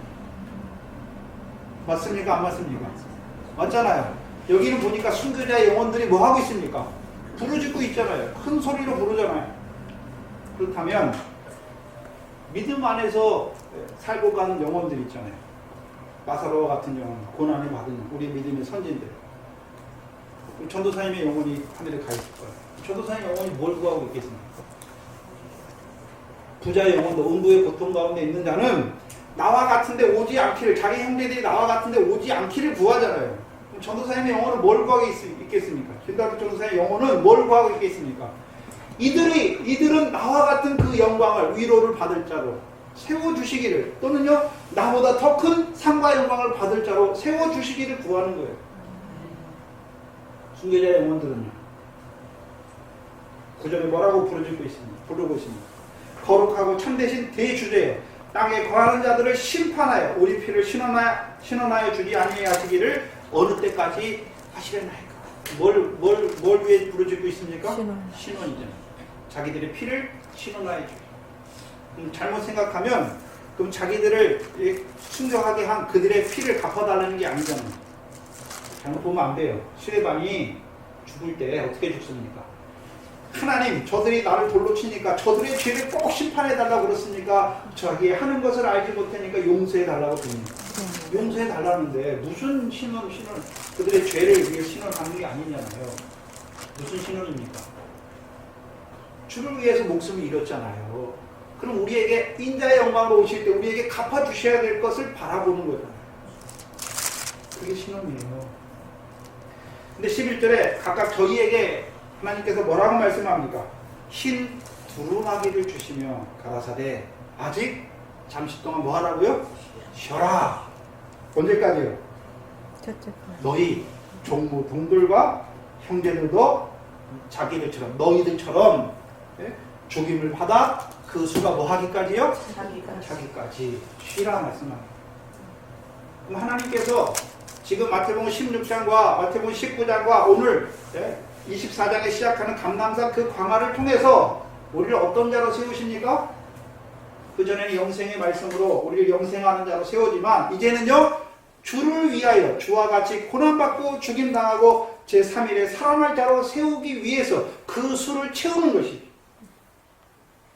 맞습니까? 안 맞습니까? 맞잖아요. 여기는 보니까 순교자의 영혼들이 뭐 하고 있습니까? 부르짖고 있잖아요. 큰 소리로 부르잖아요. 그렇다면 믿음 안에서 살고 가는 영혼들 있잖아요. 마사로와 같은 영혼, 고난을 받은 우리 믿음의 선진들. 전도사님의 영혼이 하늘에 가 있을 거예요. 전도사님의 영혼이 뭘 구하고 있겠습니까? 부자의 영혼도 음부의 고통 가운데 있는 자는 나와 같은데 오지 않기를, 자기 형제들이 나와 같은데 오지 않기를 구하잖아요. 그럼 전도사님의 영혼은 뭘 구하고 있겠습니까? 김다주 전도사님의 영혼은 뭘 구하고 있겠습니까? 이들은 나와 같은 그 영광을, 위로를 받을 자로 세워주시기를, 또는요 나보다 더 큰 상과 영광을 받을 자로 세워주시기를 구하는 거예요. 순교자의 영혼들은요 9절에 뭐라고 부르고 있습니다. 거룩하고 참되신 대주제여 땅에 거하는 자들을 심판하여 우리 피를 신원하여 신원하여 주지 아니하시기를 어느 때까지 하시려나이까. 뭘 위해 부르짖고 있습니까? 신원이잖아요. 자기들의 피를 신원하여 주기. 잘못 생각하면 그럼 자기들을 순종하게 한 그들의 피를 갚아달라는 게 아니잖아요. 잘못 보면 안 돼요. 스데반이 죽을 때 어떻게 죽습니까? 하나님, 저들이 나를 돌로 치니까 저들의 죄를 꼭 심판해달라고 그랬으니까 자기 하는 것을 알지 못하니까 용서해달라고 봅니다. 용서해달라는데 무슨 신원, 그들의 죄를 위해 신원하는 게 아니냐나요. 무슨 신원입니까? 주를 위해서 목숨을 잃었잖아요. 그럼 우리에게 인자의 영광으로 오실 때 우리에게 갚아주셔야 될 것을 바라보는 거잖아요. 그게 신원이에요. 근데 11절에 각각 저희에게 하나님께서 뭐라고 말씀합니까? 흰 두루마기를 주시며 가라사대 아직 잠시 동안 뭐 하라고요? 쉬어라. 언제까지요? 너희 종무 동들과 형제들도 자기들처럼 너희들처럼 죽임을 받아 그 수가 뭐 하기까지요? 자기까지 쉬라 말씀합니다. 그럼 하나님께서 지금 마태복음 16장과 마태복음 19장과 오늘 24장에 시작하는 감남산 그 광화를 통해서 우리를 어떤 자로 세우십니까? 그전에는 영생의 말씀으로 우리를 영생하는 자로 세우지만 이제는요 주를 위하여 주와 같이 고난받고 죽임당하고 제3일에 살아날 자로 세우기 위해서 그 수를 채우는 것이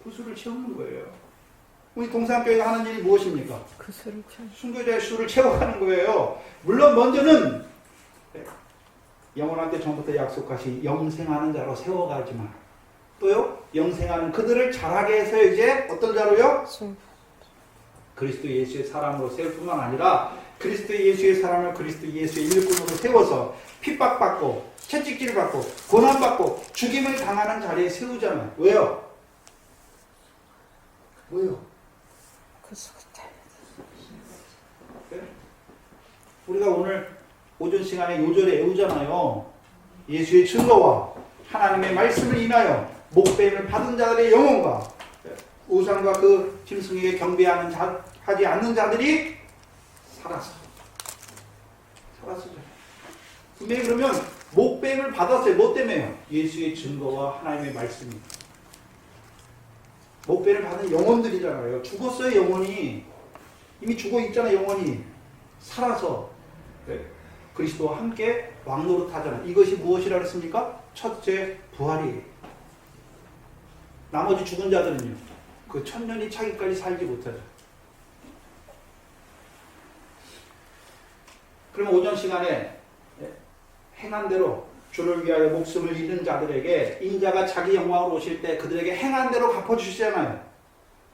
그 수를 채우는 거예요. 우리 동산교회가 하는 일이 무엇입니까? 그 수를 순교자의 수를 채워가는 거예요. 물론 먼저는 영혼한테 전부터 약속하신 영생하는 자로 세워가지만 또요 영생하는 그들을 자라게 해서 이제 어떤 자로요? 그리스도 예수의 사람으로 세울 뿐만 아니라 그리스도 예수의 사람을 그리스도 예수의 일꾼으로 세워서 핍박받고 채찍질을 받고 고난받고 죽임을 당하는 자리에 세우잖아요. 왜요? 그 수가 우리가 오늘 오전 시간에 요절에 외우잖아요. 예수의 증거와 하나님의 말씀을 인하여 목배임을 받은 자들의 영혼과 우상과 그 짐승에게 경배하는 하지 않는 자들이 살았어요. 분명히 그러면 목배임을 받았어요. 뭐 때문에요? 예수의 증거와 하나님의 말씀이. 목배임을 받은 영혼들이잖아요. 죽었어요. 영혼이. 이미 죽어 있잖아요. 영혼이. 살아서 그리스도와 함께 왕노릇하잖아요. 이것이 무엇이라 그랬습니까? 첫째 부활이에요. 나머지 죽은 자들은요. 그 천년이 차기까지 살지 못하죠. 그러면 오전 시간에 행한 대로 주를 위하여 목숨을 잃은 자들에게 인자가 자기 영광으로 오실 때 그들에게 행한 대로 갚아주시잖아요.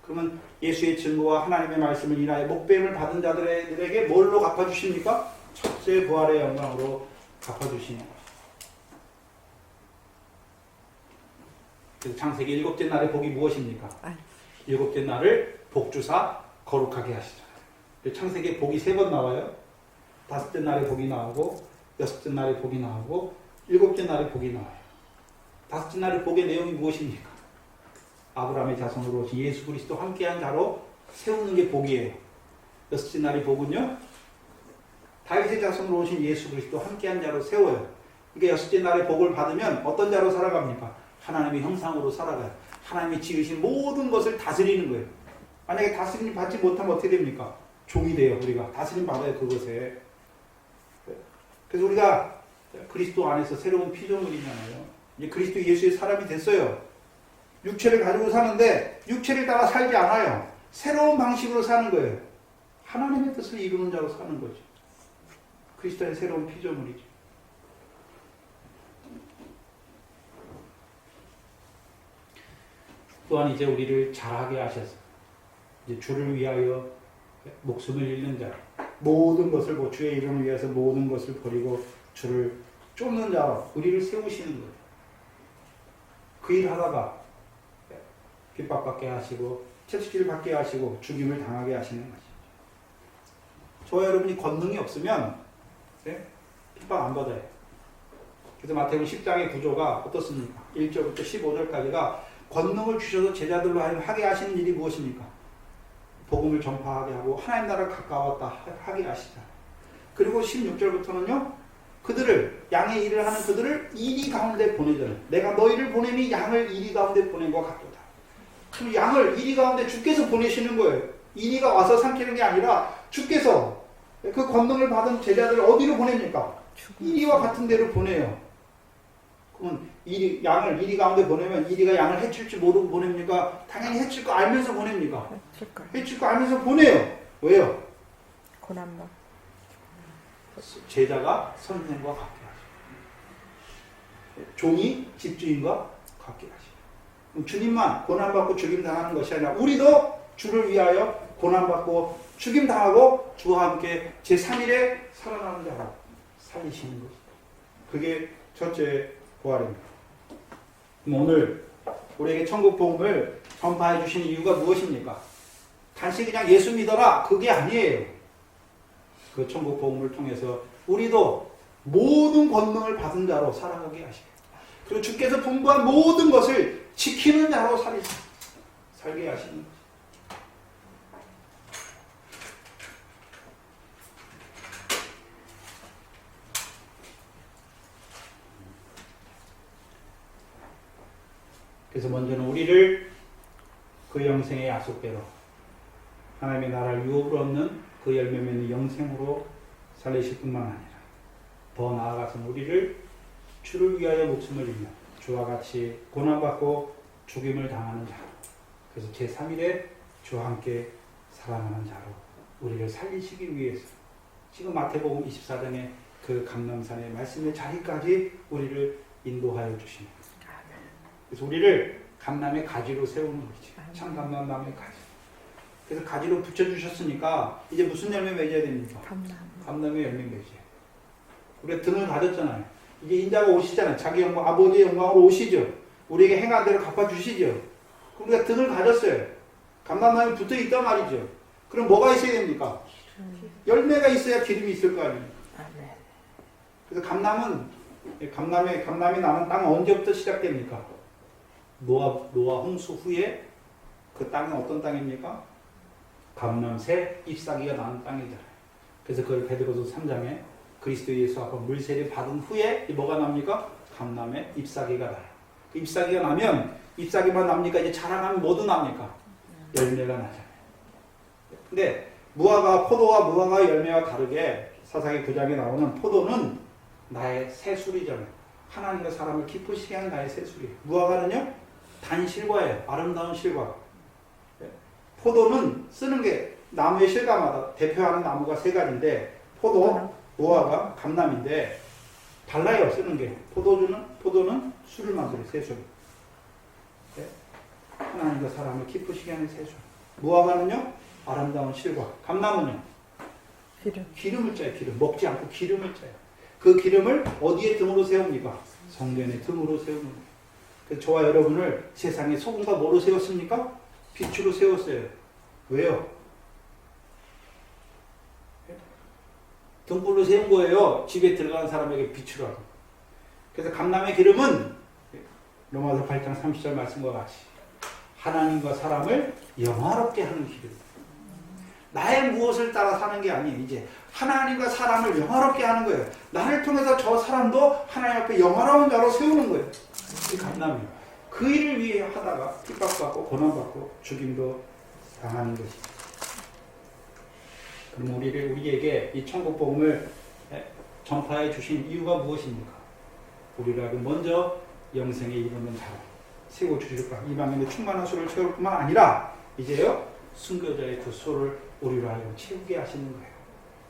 그러면 예수의 증거와 하나님의 말씀을 인하여 목배임을 받은 자들에게 뭘로 갚아주십니까? 첫째 부활의 영광으로 갚아주시는 것입니다. 그래서 창세기 일곱째 날의 복이 무엇입니까? 일곱째 날을 복주사 거룩하게 하시잖아요. 창세기에 복이 3번 나와요. 다섯째 날에 복이 나오고 여섯째 날에 복이 나오고 일곱째 날에 복이 나와요. 다섯째 날의 복의 내용이 무엇입니까? 아브라함의 자손으로 오신 예수 그리스도 함께한 자로 세우는 게 복이에요. 여섯째 날의 복은요. 다윗의 자손으로 오신 예수 그리스도 함께한 자로 세워요. 그러니까 여섯째 날의 복을 받으면 어떤 자로 살아갑니까? 하나님의 형상으로 살아가요. 하나님이 지으신 모든 것을 다스리는 거예요. 만약에 다스림 받지 못하면 어떻게 됩니까? 종이 돼요. 우리가 다스림 받아요. 그것에. 그래서 우리가 그리스도 안에서 새로운 피조물이잖아요. 이제 그리스도 예수의 사람이 됐어요. 육체를 가지고 사는데 육체를 따라 살지 않아요. 새로운 방식으로 사는 거예요. 하나님의 뜻을 이루는 자로 사는 거죠. 그리스도의 새로운 피조물이죠. 또한 이제 우리를 잘하게 하셔서 이제 주를 위하여 목숨을 잃는 자, 모든 것을 주의 이름을 위해서 모든 것을 버리고 주를 쫓는 자로 우리를 세우시는 거예요. 그 일 하다가 핍박받게 하시고 채찍질 받게 하시고 죽임을 당하게 하시는 것이죠. 저와 여러분이 권능이 없으면 핍박 안 받아요. 그래서 마태복음 10장의 구조가 어떻습니까? 1절부터 15절까지가 권능을 주셔서 제자들로 하게 하시는 일이 무엇입니까? 복음을 전파하게 하고 하나님 나라를 가까웠다 하게 하시자. 그리고 16절부터는요. 그들을 양의 일을 하는 그들을 이리 가운데 보내잖아요. 내가 너희를 보내니 양을 이리 가운데 보낸 것 같도다. 그럼 양을 이리 가운데 주께서 보내시는 거예요. 이리가 와서 삼키는 게 아니라 주께서 그 권능을 받은 제자들을 어디로 보냅니까? 이리와 같은 데로 보내요. 그러면 양을 이리 가운데 보내면 이리가 양을 해칠 줄 모르고 보냅니까? 당연히 해칠 거 알면서 보냅니까? 해칠 거 알면서 보내요. 왜요? 고난만. 제자가 선생과 같게 하시고 종이 집주인과 같게 하시고 주님만 고난받고 죽임당하는 것이 아니라 우리도 주를 위하여 고난받고 죽임당하고 주와 함께 제3일에 살아나는 자로 살리시는 것입니다. 그게 첫째 부활입니다. 그럼 오늘 우리에게 천국 복음을 전파해 주시는 이유가 무엇입니까? 단지 그냥 예수 믿어라 그게 아니에요. 그 천국 복음을 통해서 우리도 모든 권능을 받은 자로 살아가게 하시고 그리고 주께서 분부한 모든 것을 지키는 자로 살게 하시는 거죠. 그래서 먼저는 우리를 그 영생의 약속대로 하나님의 나라를 유업으로 얻는 그 열매 맺는 영생으로 살리실 뿐만 아니라 더 나아가서는 우리를 주를 위하여 목숨을 잃며 주와 같이 고난받고 죽임을 당하는 자로 그래서 제3일에 주와 함께 살아나는 자로 우리를 살리시기 위해서 지금 마태복음 24장의 그 감람산의 말씀의 자리까지 우리를 인도하여 주십니다. 그래서 우리를 감람의 가지로 세우는 거지. 참 감람나무의 가지. 그래서 가지로 붙여주셨으니까 이제 무슨 열매 맺어야 됩니까? 감람의 열매 맺어야. 우리가 등을 가졌잖아요. 이제 인자가 오시잖아요. 자기 영광, 아버지의 영광으로 오시죠. 우리에게 행한 대로 갚아주시죠. 그럼 우리가 등을 가졌어요. 감람나무에 붙어있단 말이죠. 그럼 뭐가 있어야 됩니까? 열매가 있어야 기름이 있을 거 아니에요. 그래서 감람이 나는 땅은 언제부터 시작됩니까? 노아 홍수 후에 그 땅은 어떤 땅입니까? 감람새 잎사귀가 나는 땅이잖아요. 그래서 그걸 베드로서 3장에 그리스도 예수 앞에 물세례 받은 후에 뭐가 납니까? 감람의 잎사귀가 나요. 그 잎사귀가 나면 잎사귀만 납니까? 이제 자라가면 뭐도 납니까? 열매가 나잖아요. 근데 포도와 무화과 열매와 다르게 사사기 9장에 나오는 포도는 나의 새술이잖아요. 하나님과 사람을 기쁘시게 하는 나의 새술이에요. 무화과는요? 단실과예요. 아름다운 실과. 포도는 쓰는 게 나무의 실과마다 대표하는 나무가 세 가지인데 포도, 무화과, 감람인데 달라요. 쓰는 게. 포도는 술을 만들어요. 새술. 하나님과 사람을 기쁘시게 하는 새술. 무화과는요? 아름다운 실과. 감람은요? 기름을 짜요. 기름. 먹지 않고 기름을 짜요. 그 기름을 어디에 등으로 세웁니까? 성전의 등으로 세우는 거예요. 그래서 저와 여러분을 세상에 소금과 뭐로 세웠습니까? 빛으로 세웠어요. 왜요? 등불로 세운 거예요. 집에 들어가는 사람에게 빛으로 하고. 그래서 감람의 기름은 로마서 8장 30절 말씀과 같이 하나님과 사람을 영화롭게 하는 기름. 나의 무엇을 따라 사는 게 아니에요. 이제 하나님과 사람을 영화롭게 하는 거예요. 나를 통해서 저 사람도 하나님 앞에 영화로운 자로 세우는 거예요. 이 감람이에요. 그 일을 위해 하다가 핍박받고 고난받고 죽임도 당하는 것입니다. 그럼 우리에게 이 천국 복음을 전파해 주신 이유가 무엇입니까? 우리를 먼저 영생에 이르는 자로 세워 주실 거야. 이방인의 충만한 소를 채울 뿐만 아니라 이제요 순교자의 그 소를 우리로 하여금 채우게 하시는 거예요.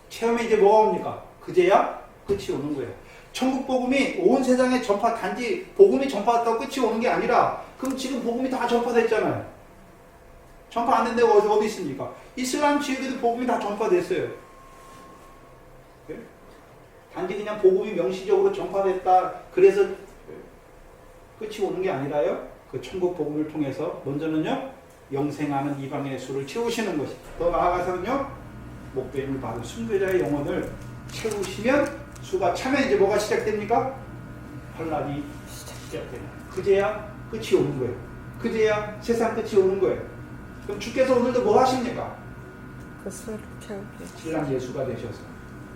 체험이 이제 뭐가 옵니까? 그제야 끝이 오는 거예요. 천국 복음이 온 세상에 단지 복음이 전파됐다고 끝이 오는 게 아니라 그럼 지금 복음이 다 전파됐잖아요. 전파 안 된 데가 어디 있습니까? 이슬람 지역에도 복음이 다 전파됐어요. 네? 단지 그냥 복음이 명시적으로 전파됐다 그래서 끝이 오는 게 아니라요. 그 천국 복음을 통해서 먼저는요 영생하는 이방인의 수를 채우시는 것이 더 나아가서는요 목배임을 받은 순교자의 영혼을 채우시면 수가 차면 이제 뭐가 시작됩니까? 환란이 시작됩니다. 그제야 끝이 오는 거예요. 그제야 세상 끝이 오는 거예요. 그럼 주께서 오늘도 뭐 하십니까? 그 수를 채우게. 신랑 예수가 되셔서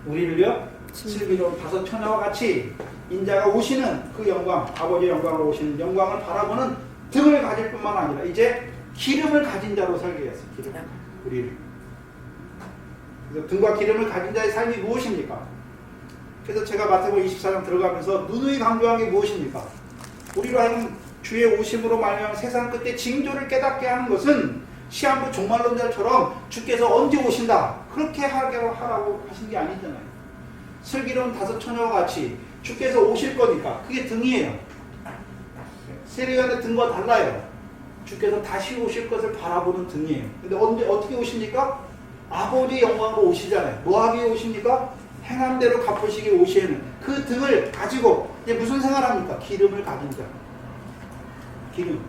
우리를요 슬기로운 다섯 처녀와 같이 인자가 오시는 그 영광, 아버지의 영광으로 오시는 영광을 바라보는 등을 가질 뿐만 아니라 이제 기름을 가진 자로 살게 했어요. 기름, 우리를. 그래서 등과 기름을 가진 자의 삶이 무엇입니까? 그래서 제가 마태복음 24장 들어가면서 누누이 강조한 게 무엇입니까? 우리로 하여금 주의 오심으로 말미암아 세상 끝에 징조를 깨닫게 하는 것은 시한부 종말론자처럼 주께서 언제 오신다 그렇게 하라고 하신 게 아니잖아요. 슬기로운 다섯 처녀와 같이 주께서 오실 거니까 그게 등이에요. 세례요한의 등과 달라요. 주께서 다시 오실 것을 바라보는 등이에요. 근데 언제 어떻게 오십니까? 아버지의 영광으로 오시잖아요. 뭐하게 오십니까? 행함대로 갚으시게 오시는 그 등을 가지고 이제 무슨 생활합니까? 기름을 가진 자. 기름.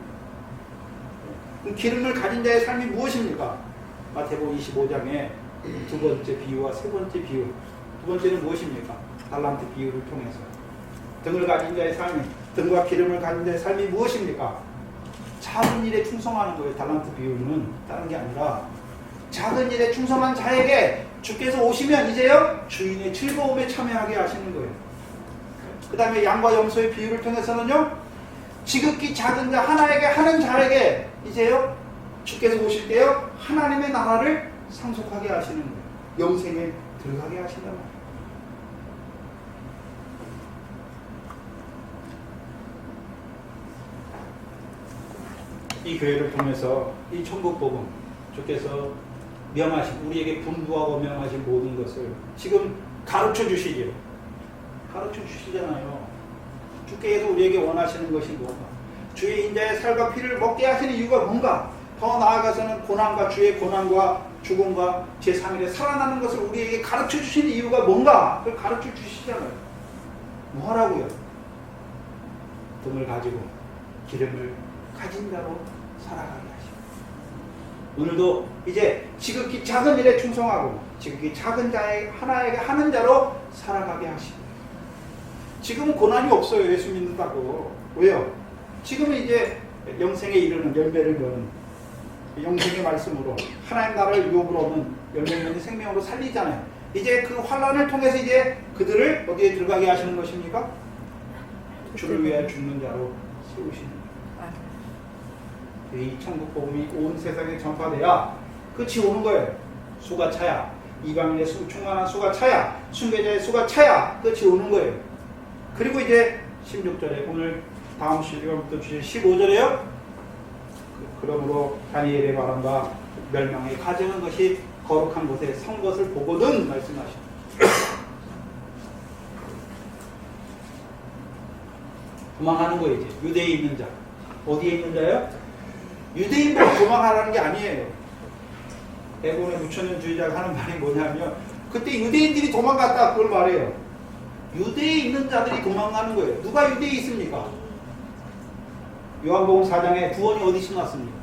그럼 기름을 가진 자의 삶이 무엇입니까? 마태복음 25장에 두 번째 비유와 세 번째 비유. 두 번째는 무엇입니까? 달란트 비유를 통해서. 등을 가진 자의 삶이, 등과 기름을 가진 자의 삶이 무엇입니까? 작은 일에 충성하는 거예요. 달란트 비유는 다른 게 아니라 작은 일에 충성한 자에게 주께서 오시면 이제요 주인의 즐거움에 참여하게 하시는 거예요. 그 다음에 양과 염소의 비유를 통해서는요 지극히 작은 자 하나에게 하는 자에게 이제요 주께서 오실 때요 하나님의 나라를 상속하게 하시는 거예요. 영생에 들어가게 하신단 말이에요. 이 교회를 통해서 이 천국복음 주께서 명하신 우리에게 분부하고 명하신 모든 것을 지금 가르쳐 주시지요. 가르쳐 주시잖아요. 주께서 우리에게 원하시는 것이 뭔가, 주의 인자의 살과 피를 먹게 하시는 이유가 뭔가, 더 나아가서는 고난과 주의 고난과 죽음과 제3일에 살아나는 것을 우리에게 가르쳐 주시는 이유가 뭔가 그걸 가르쳐 주시잖아요. 뭐 하라고요? 등을 가지고 기름을 가진 자로 살아가게 하시고 오늘도 이제 지극히 작은 일에 충성하고 지극히 작은 자의 하나에게 하는 자로 살아가게 하시고 지금은 고난이 없어요. 예수 믿는다고. 왜요? 지금은 이제 영생에 이르는 열매를 여는 영생의 말씀으로 하나님 나라를 유업으로 얻는 열매를 생명으로 살리잖아요. 이제 그 환란을 통해서 이제 그들을 어디에 들어가게 하시는 것입니까? 주를 위하여 죽는 자로 세우시는 거예요. 이 천국 복음이 온 세상에 전파돼야 끝이 오는 거예요. 수가 차야 이방인의 충만한 수가 차야 순교자의 수가 차야 끝이 오는 거예요. 그리고 이제 16절에 오늘 다음 시간부터 주신 15절에요. 그러므로 다니엘의 바람과 멸망에 가증한 것이 거룩한 곳에 선 것을 보거든 말씀하십니다. 도망하는 거예요. 이제 유대에 있는 자. 어디에 있는 자요? 유대인보고 도망하라는 게 아니에요. 대부분의 무천년주의자가 하는 말이 뭐냐면 그때 유대인들이 도망갔다 그걸 말해요. 유대에 있는 자들이 도망가는 거예요. 누가 유대에 있습니까? 요한복음 4장에 구원이 어디서 났습니까?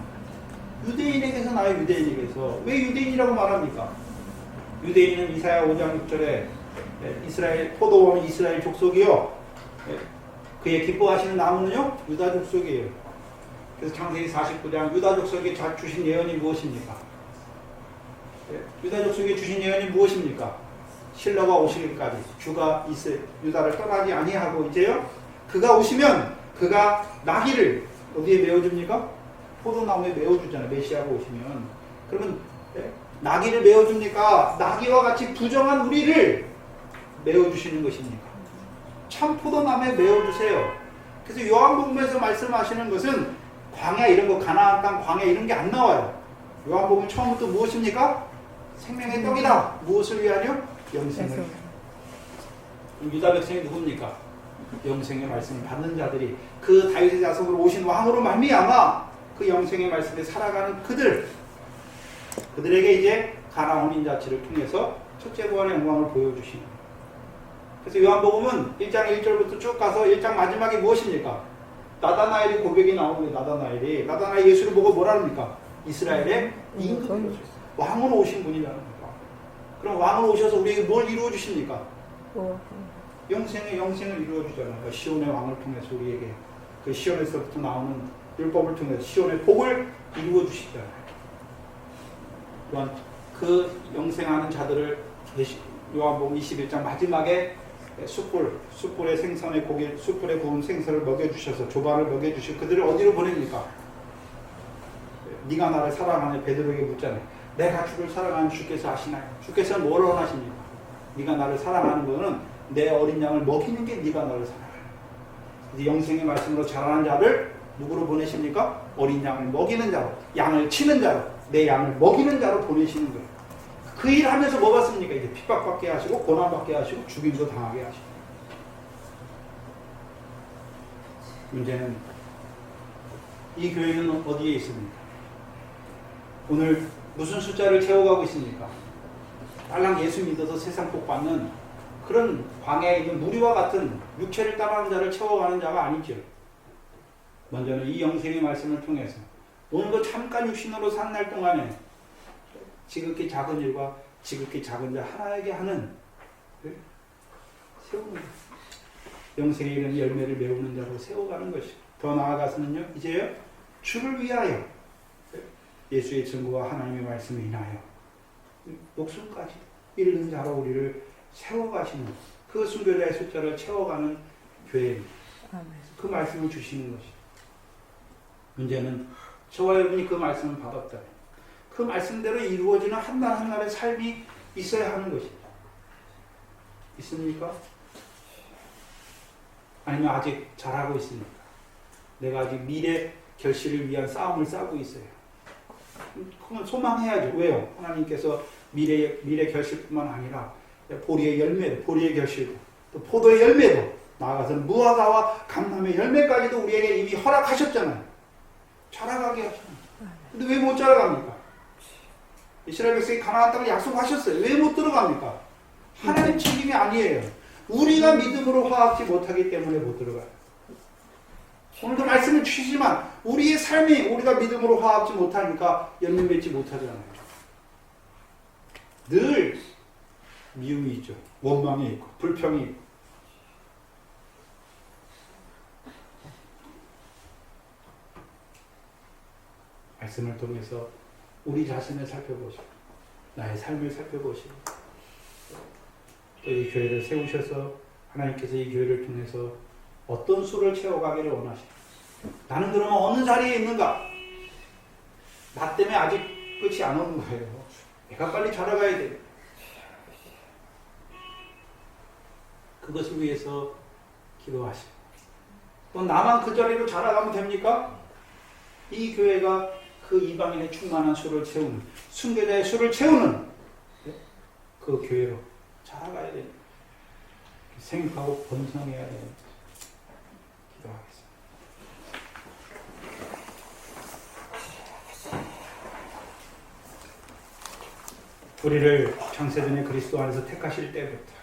유대인에게서 나요. 유대인에게서. 왜 유대인이라고 말합니까? 유대인은 이사야 5장 6절에 이스라엘 포도원은 이스라엘 족속이요 그의 기뻐하시는 나무는요 유다 족속이에요. 그래서 창세기 49장 유다 족속에 주신 예언이 무엇입니까? 유다 족속에 주신 예언이 무엇입니까? 실로가 오시기까지 주가 유다를 떠나지 아니하고 이제요 그가 오시면 그가 나귀를 어디에 메어줍니까? 포도나무에 메어주잖아요. 메시아가 오시면. 그러면 나귀를 메어줍니까? 나귀와 같이 부정한 우리를 메어주시는 것입니까? 참 포도나무에 메어주세요. 그래서 요한복음에서 말씀하시는 것은 광야 이런 거 가나안 땅 광야 이런 게 안 나와요. 요한복음 처음부터 무엇입니까? 생명의 떡이다. 무엇을 위하여? 영생을. 유다 백성이 누굽니까? 영생의 말씀을 받는 자들이 그 다윗의 자손으로 오신 왕으로 말미암아 그 영생의 말씀에 살아가는 그들에게 이제 가나안 혼인 자체를 통해서 첫째 부활의 영광을 보여주시는. 그래서 요한복음은 1장 1절부터 쭉 가서 1장 마지막에 무엇입니까? 나다나엘이 고백이 나오는 거예요. 나다나엘 예수를 보고 뭐라 합니까? 이스라엘의 임금이죠. 왕으로 오신 분이라는 거예요. 그럼 왕으로 오셔서 우리에게 뭘 이루어 주십니까? 영생을 이루어 주잖아요. 시온의 왕을 통해서 우리에게 그 시온에서부터 나오는 율법을 통해서 시온의 복을 이루어 주시잖아요. 또한 그 영생하는 자들을 요한복음 21장 마지막에 숯불에 생선의 고기, 숯불에 구운 생선을 먹여주셔서 조반을 먹여주시고 그들을 어디로 보냅니까? 네가 나를 사랑하냐 베드로에게 묻잖아요. 내가 주를 사랑하는 주께서 아시나요? 주께서는 뭘 원하십니까? 네가 나를 사랑하는 거는 내 어린 양을 먹이는 게 네가 나를 사랑하는 거야. 영생의 말씀으로 자라는 자를 누구로 보내십니까? 어린 양을 먹이는 자로, 양을 치는 자로, 내 양을 먹이는 자로 보내시는 거예요. 그 일 하면서 뭐 받습니까? 이제 핍박받게 하시고 고난받게 하시고 죽임도 당하게 하시고. 문제는 이 교회는 어디에 있습니까? 오늘 무슨 숫자를 채워가고 있습니까? 딸랑 예수 믿어서 세상 복 받는 그런 광야에 있는 무리와 같은 육체를 따르는 자를 채워가는 자가 아니죠. 먼저는 이 영생의 말씀을 통해서 오늘도 잠깐 육신으로 산 날 동안에 지극히 작은 일과 지극히 작은 자 하나에게 하는 세우는 영생의 이런 열매를 메우는 자로 세워가는 것이고, 더 나아가서는요, 이제요 주를 위하여 예수의 증거와 하나님의 말씀을 인하여 목숨까지 잃는 자로 우리를 세워가시는 그 순교자의 숫자를 채워가는 교회입니다. 그 말씀을 주시는 것이죠. 문제는 저와 여러분이 그 말씀을 받았다면 그 말씀대로 이루어지는 한 날 한 날의 삶이 있어야 하는 것입니다. 있습니까? 아니면 아직 잘하고 있습니까? 내가 아직 미래 결실을 위한 싸움을 싸고 있어요. 그건 소망해야죠. 왜요? 하나님께서 미래 결실뿐만 아니라 보리의 열매도, 보리의 결실도, 또 포도의 열매도, 나아가서는 무화과와 감람의 열매까지도 우리에게 이미 허락하셨잖아요. 자라가게 하셨잖아요. 근데 왜 못 자라갑니까? 이스라엘 백성이 가나안 땅을 약속하셨어요. 왜 못 들어갑니까? 하나님 책임이 아니에요. 우리가 믿음으로 화합지 못하기 때문에 못 들어가요. 오늘도 말씀을 주시지만 우리의 삶이 우리가 믿음으로 화합지 못하니까 열매 맺지 못하잖아요. 늘 미움이 있죠. 원망이 있고 불평이 있고. 말씀을 통해서 우리 자신을 살펴보시고 나의 삶을 살펴보시고 또 이 교회를 세우셔서 하나님께서 이 교회를 통해서 어떤 수를 채워가기를 원하시고, 나는 그러면 어느 자리에 있는가? 나 때문에 아직 끝이 안 오는 거예요. 내가 빨리 자라가야 돼. 그것을 위해서 기도하시고, 또 나만 그 자리로 자라가면 됩니까? 이 교회가 그 이방인의 충만한 수를 채우는, 순교자의 수를 채우는 그 교회로 자라가야 됩니다. 생각하고 번성해야 됩니다. 기도하겠습니다. 우리를 창세전에 그리스도 안에서 택하실 때부터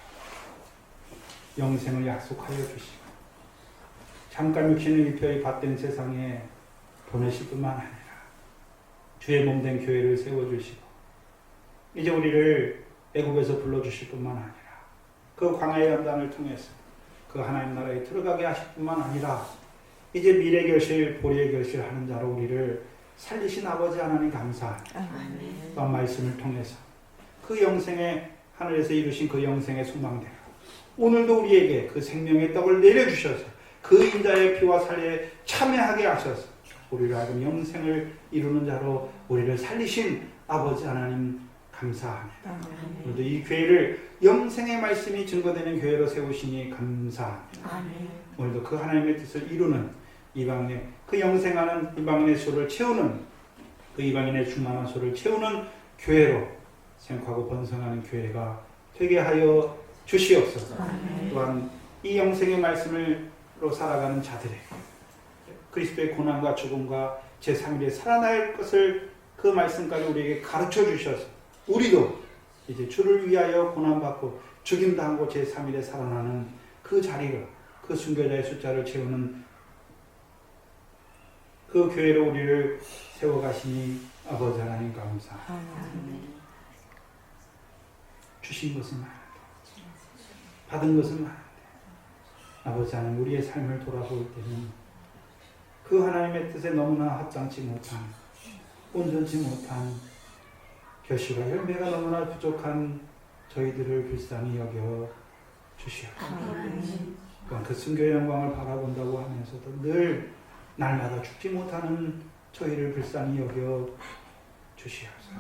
영생을 약속하여 주시고 잠깐 육신을 입혀 이 밭된 세상에 보내실 뿐만 아니라 주의 몸된 교회를 세워주시고 이제 우리를 애굽에서 불러주실 뿐만 아니라 그 광야의 연단을 통해서 그 하나님 나라에 들어가게 하실 뿐만 아니라 이제 미래 결실, 보리의 결실 하는 자로 우리를 살리신 아버지 하나님 감사합니다. 또한 말씀을 통해서 그 영생의 하늘에서 이루신 그 영생의 소망대로 오늘도 우리에게 그 생명의 떡을 내려주셔서 그 인자의 피와 살에 참여하게 하셔서 우리를 하여금 영생을 이루는 자로 우리를 살리신 아버지 하나님 감사합니다. 오늘도 이 교회를 영생의 말씀이 증거되는 교회로 세우시니 감사합니다. 오늘도 그 하나님의 뜻을 이루는 이방인의 그 영생하는 이방인의 수를 채우는 그 이방인의 충만한 수를 채우는 교회로 생각하고 번성하는 교회가 되게 하여 주시옵소서. 또한 이 영생의 말씀으로 살아가는 자들에게 그리스도의 고난과 죽음과 제3일에 살아날 것을 그 말씀까지 우리에게 가르쳐 주셔서 우리도 이제 주를 위하여 고난받고 죽임당하고 제3일에 살아나는 그 자리를, 그 순교자의 숫자를 채우는 그 교회로 우리를 세워가시니 아버지 하나님 감사합니다. 주신 것은 많은데 받은 것은 많은데 아버지 하나님 우리의 삶을 돌아볼 때는 그 하나님의 뜻에 너무나 합당치 못한, 온전치 못한 결실과 열매가 너무나 부족한 저희들을 불쌍히 여겨 주시옵소서. 그러니까 그 순교의 영광을 바라본다고 하면서도 늘 날마다 죽지 못하는 저희를 불쌍히 여겨 주시옵소서.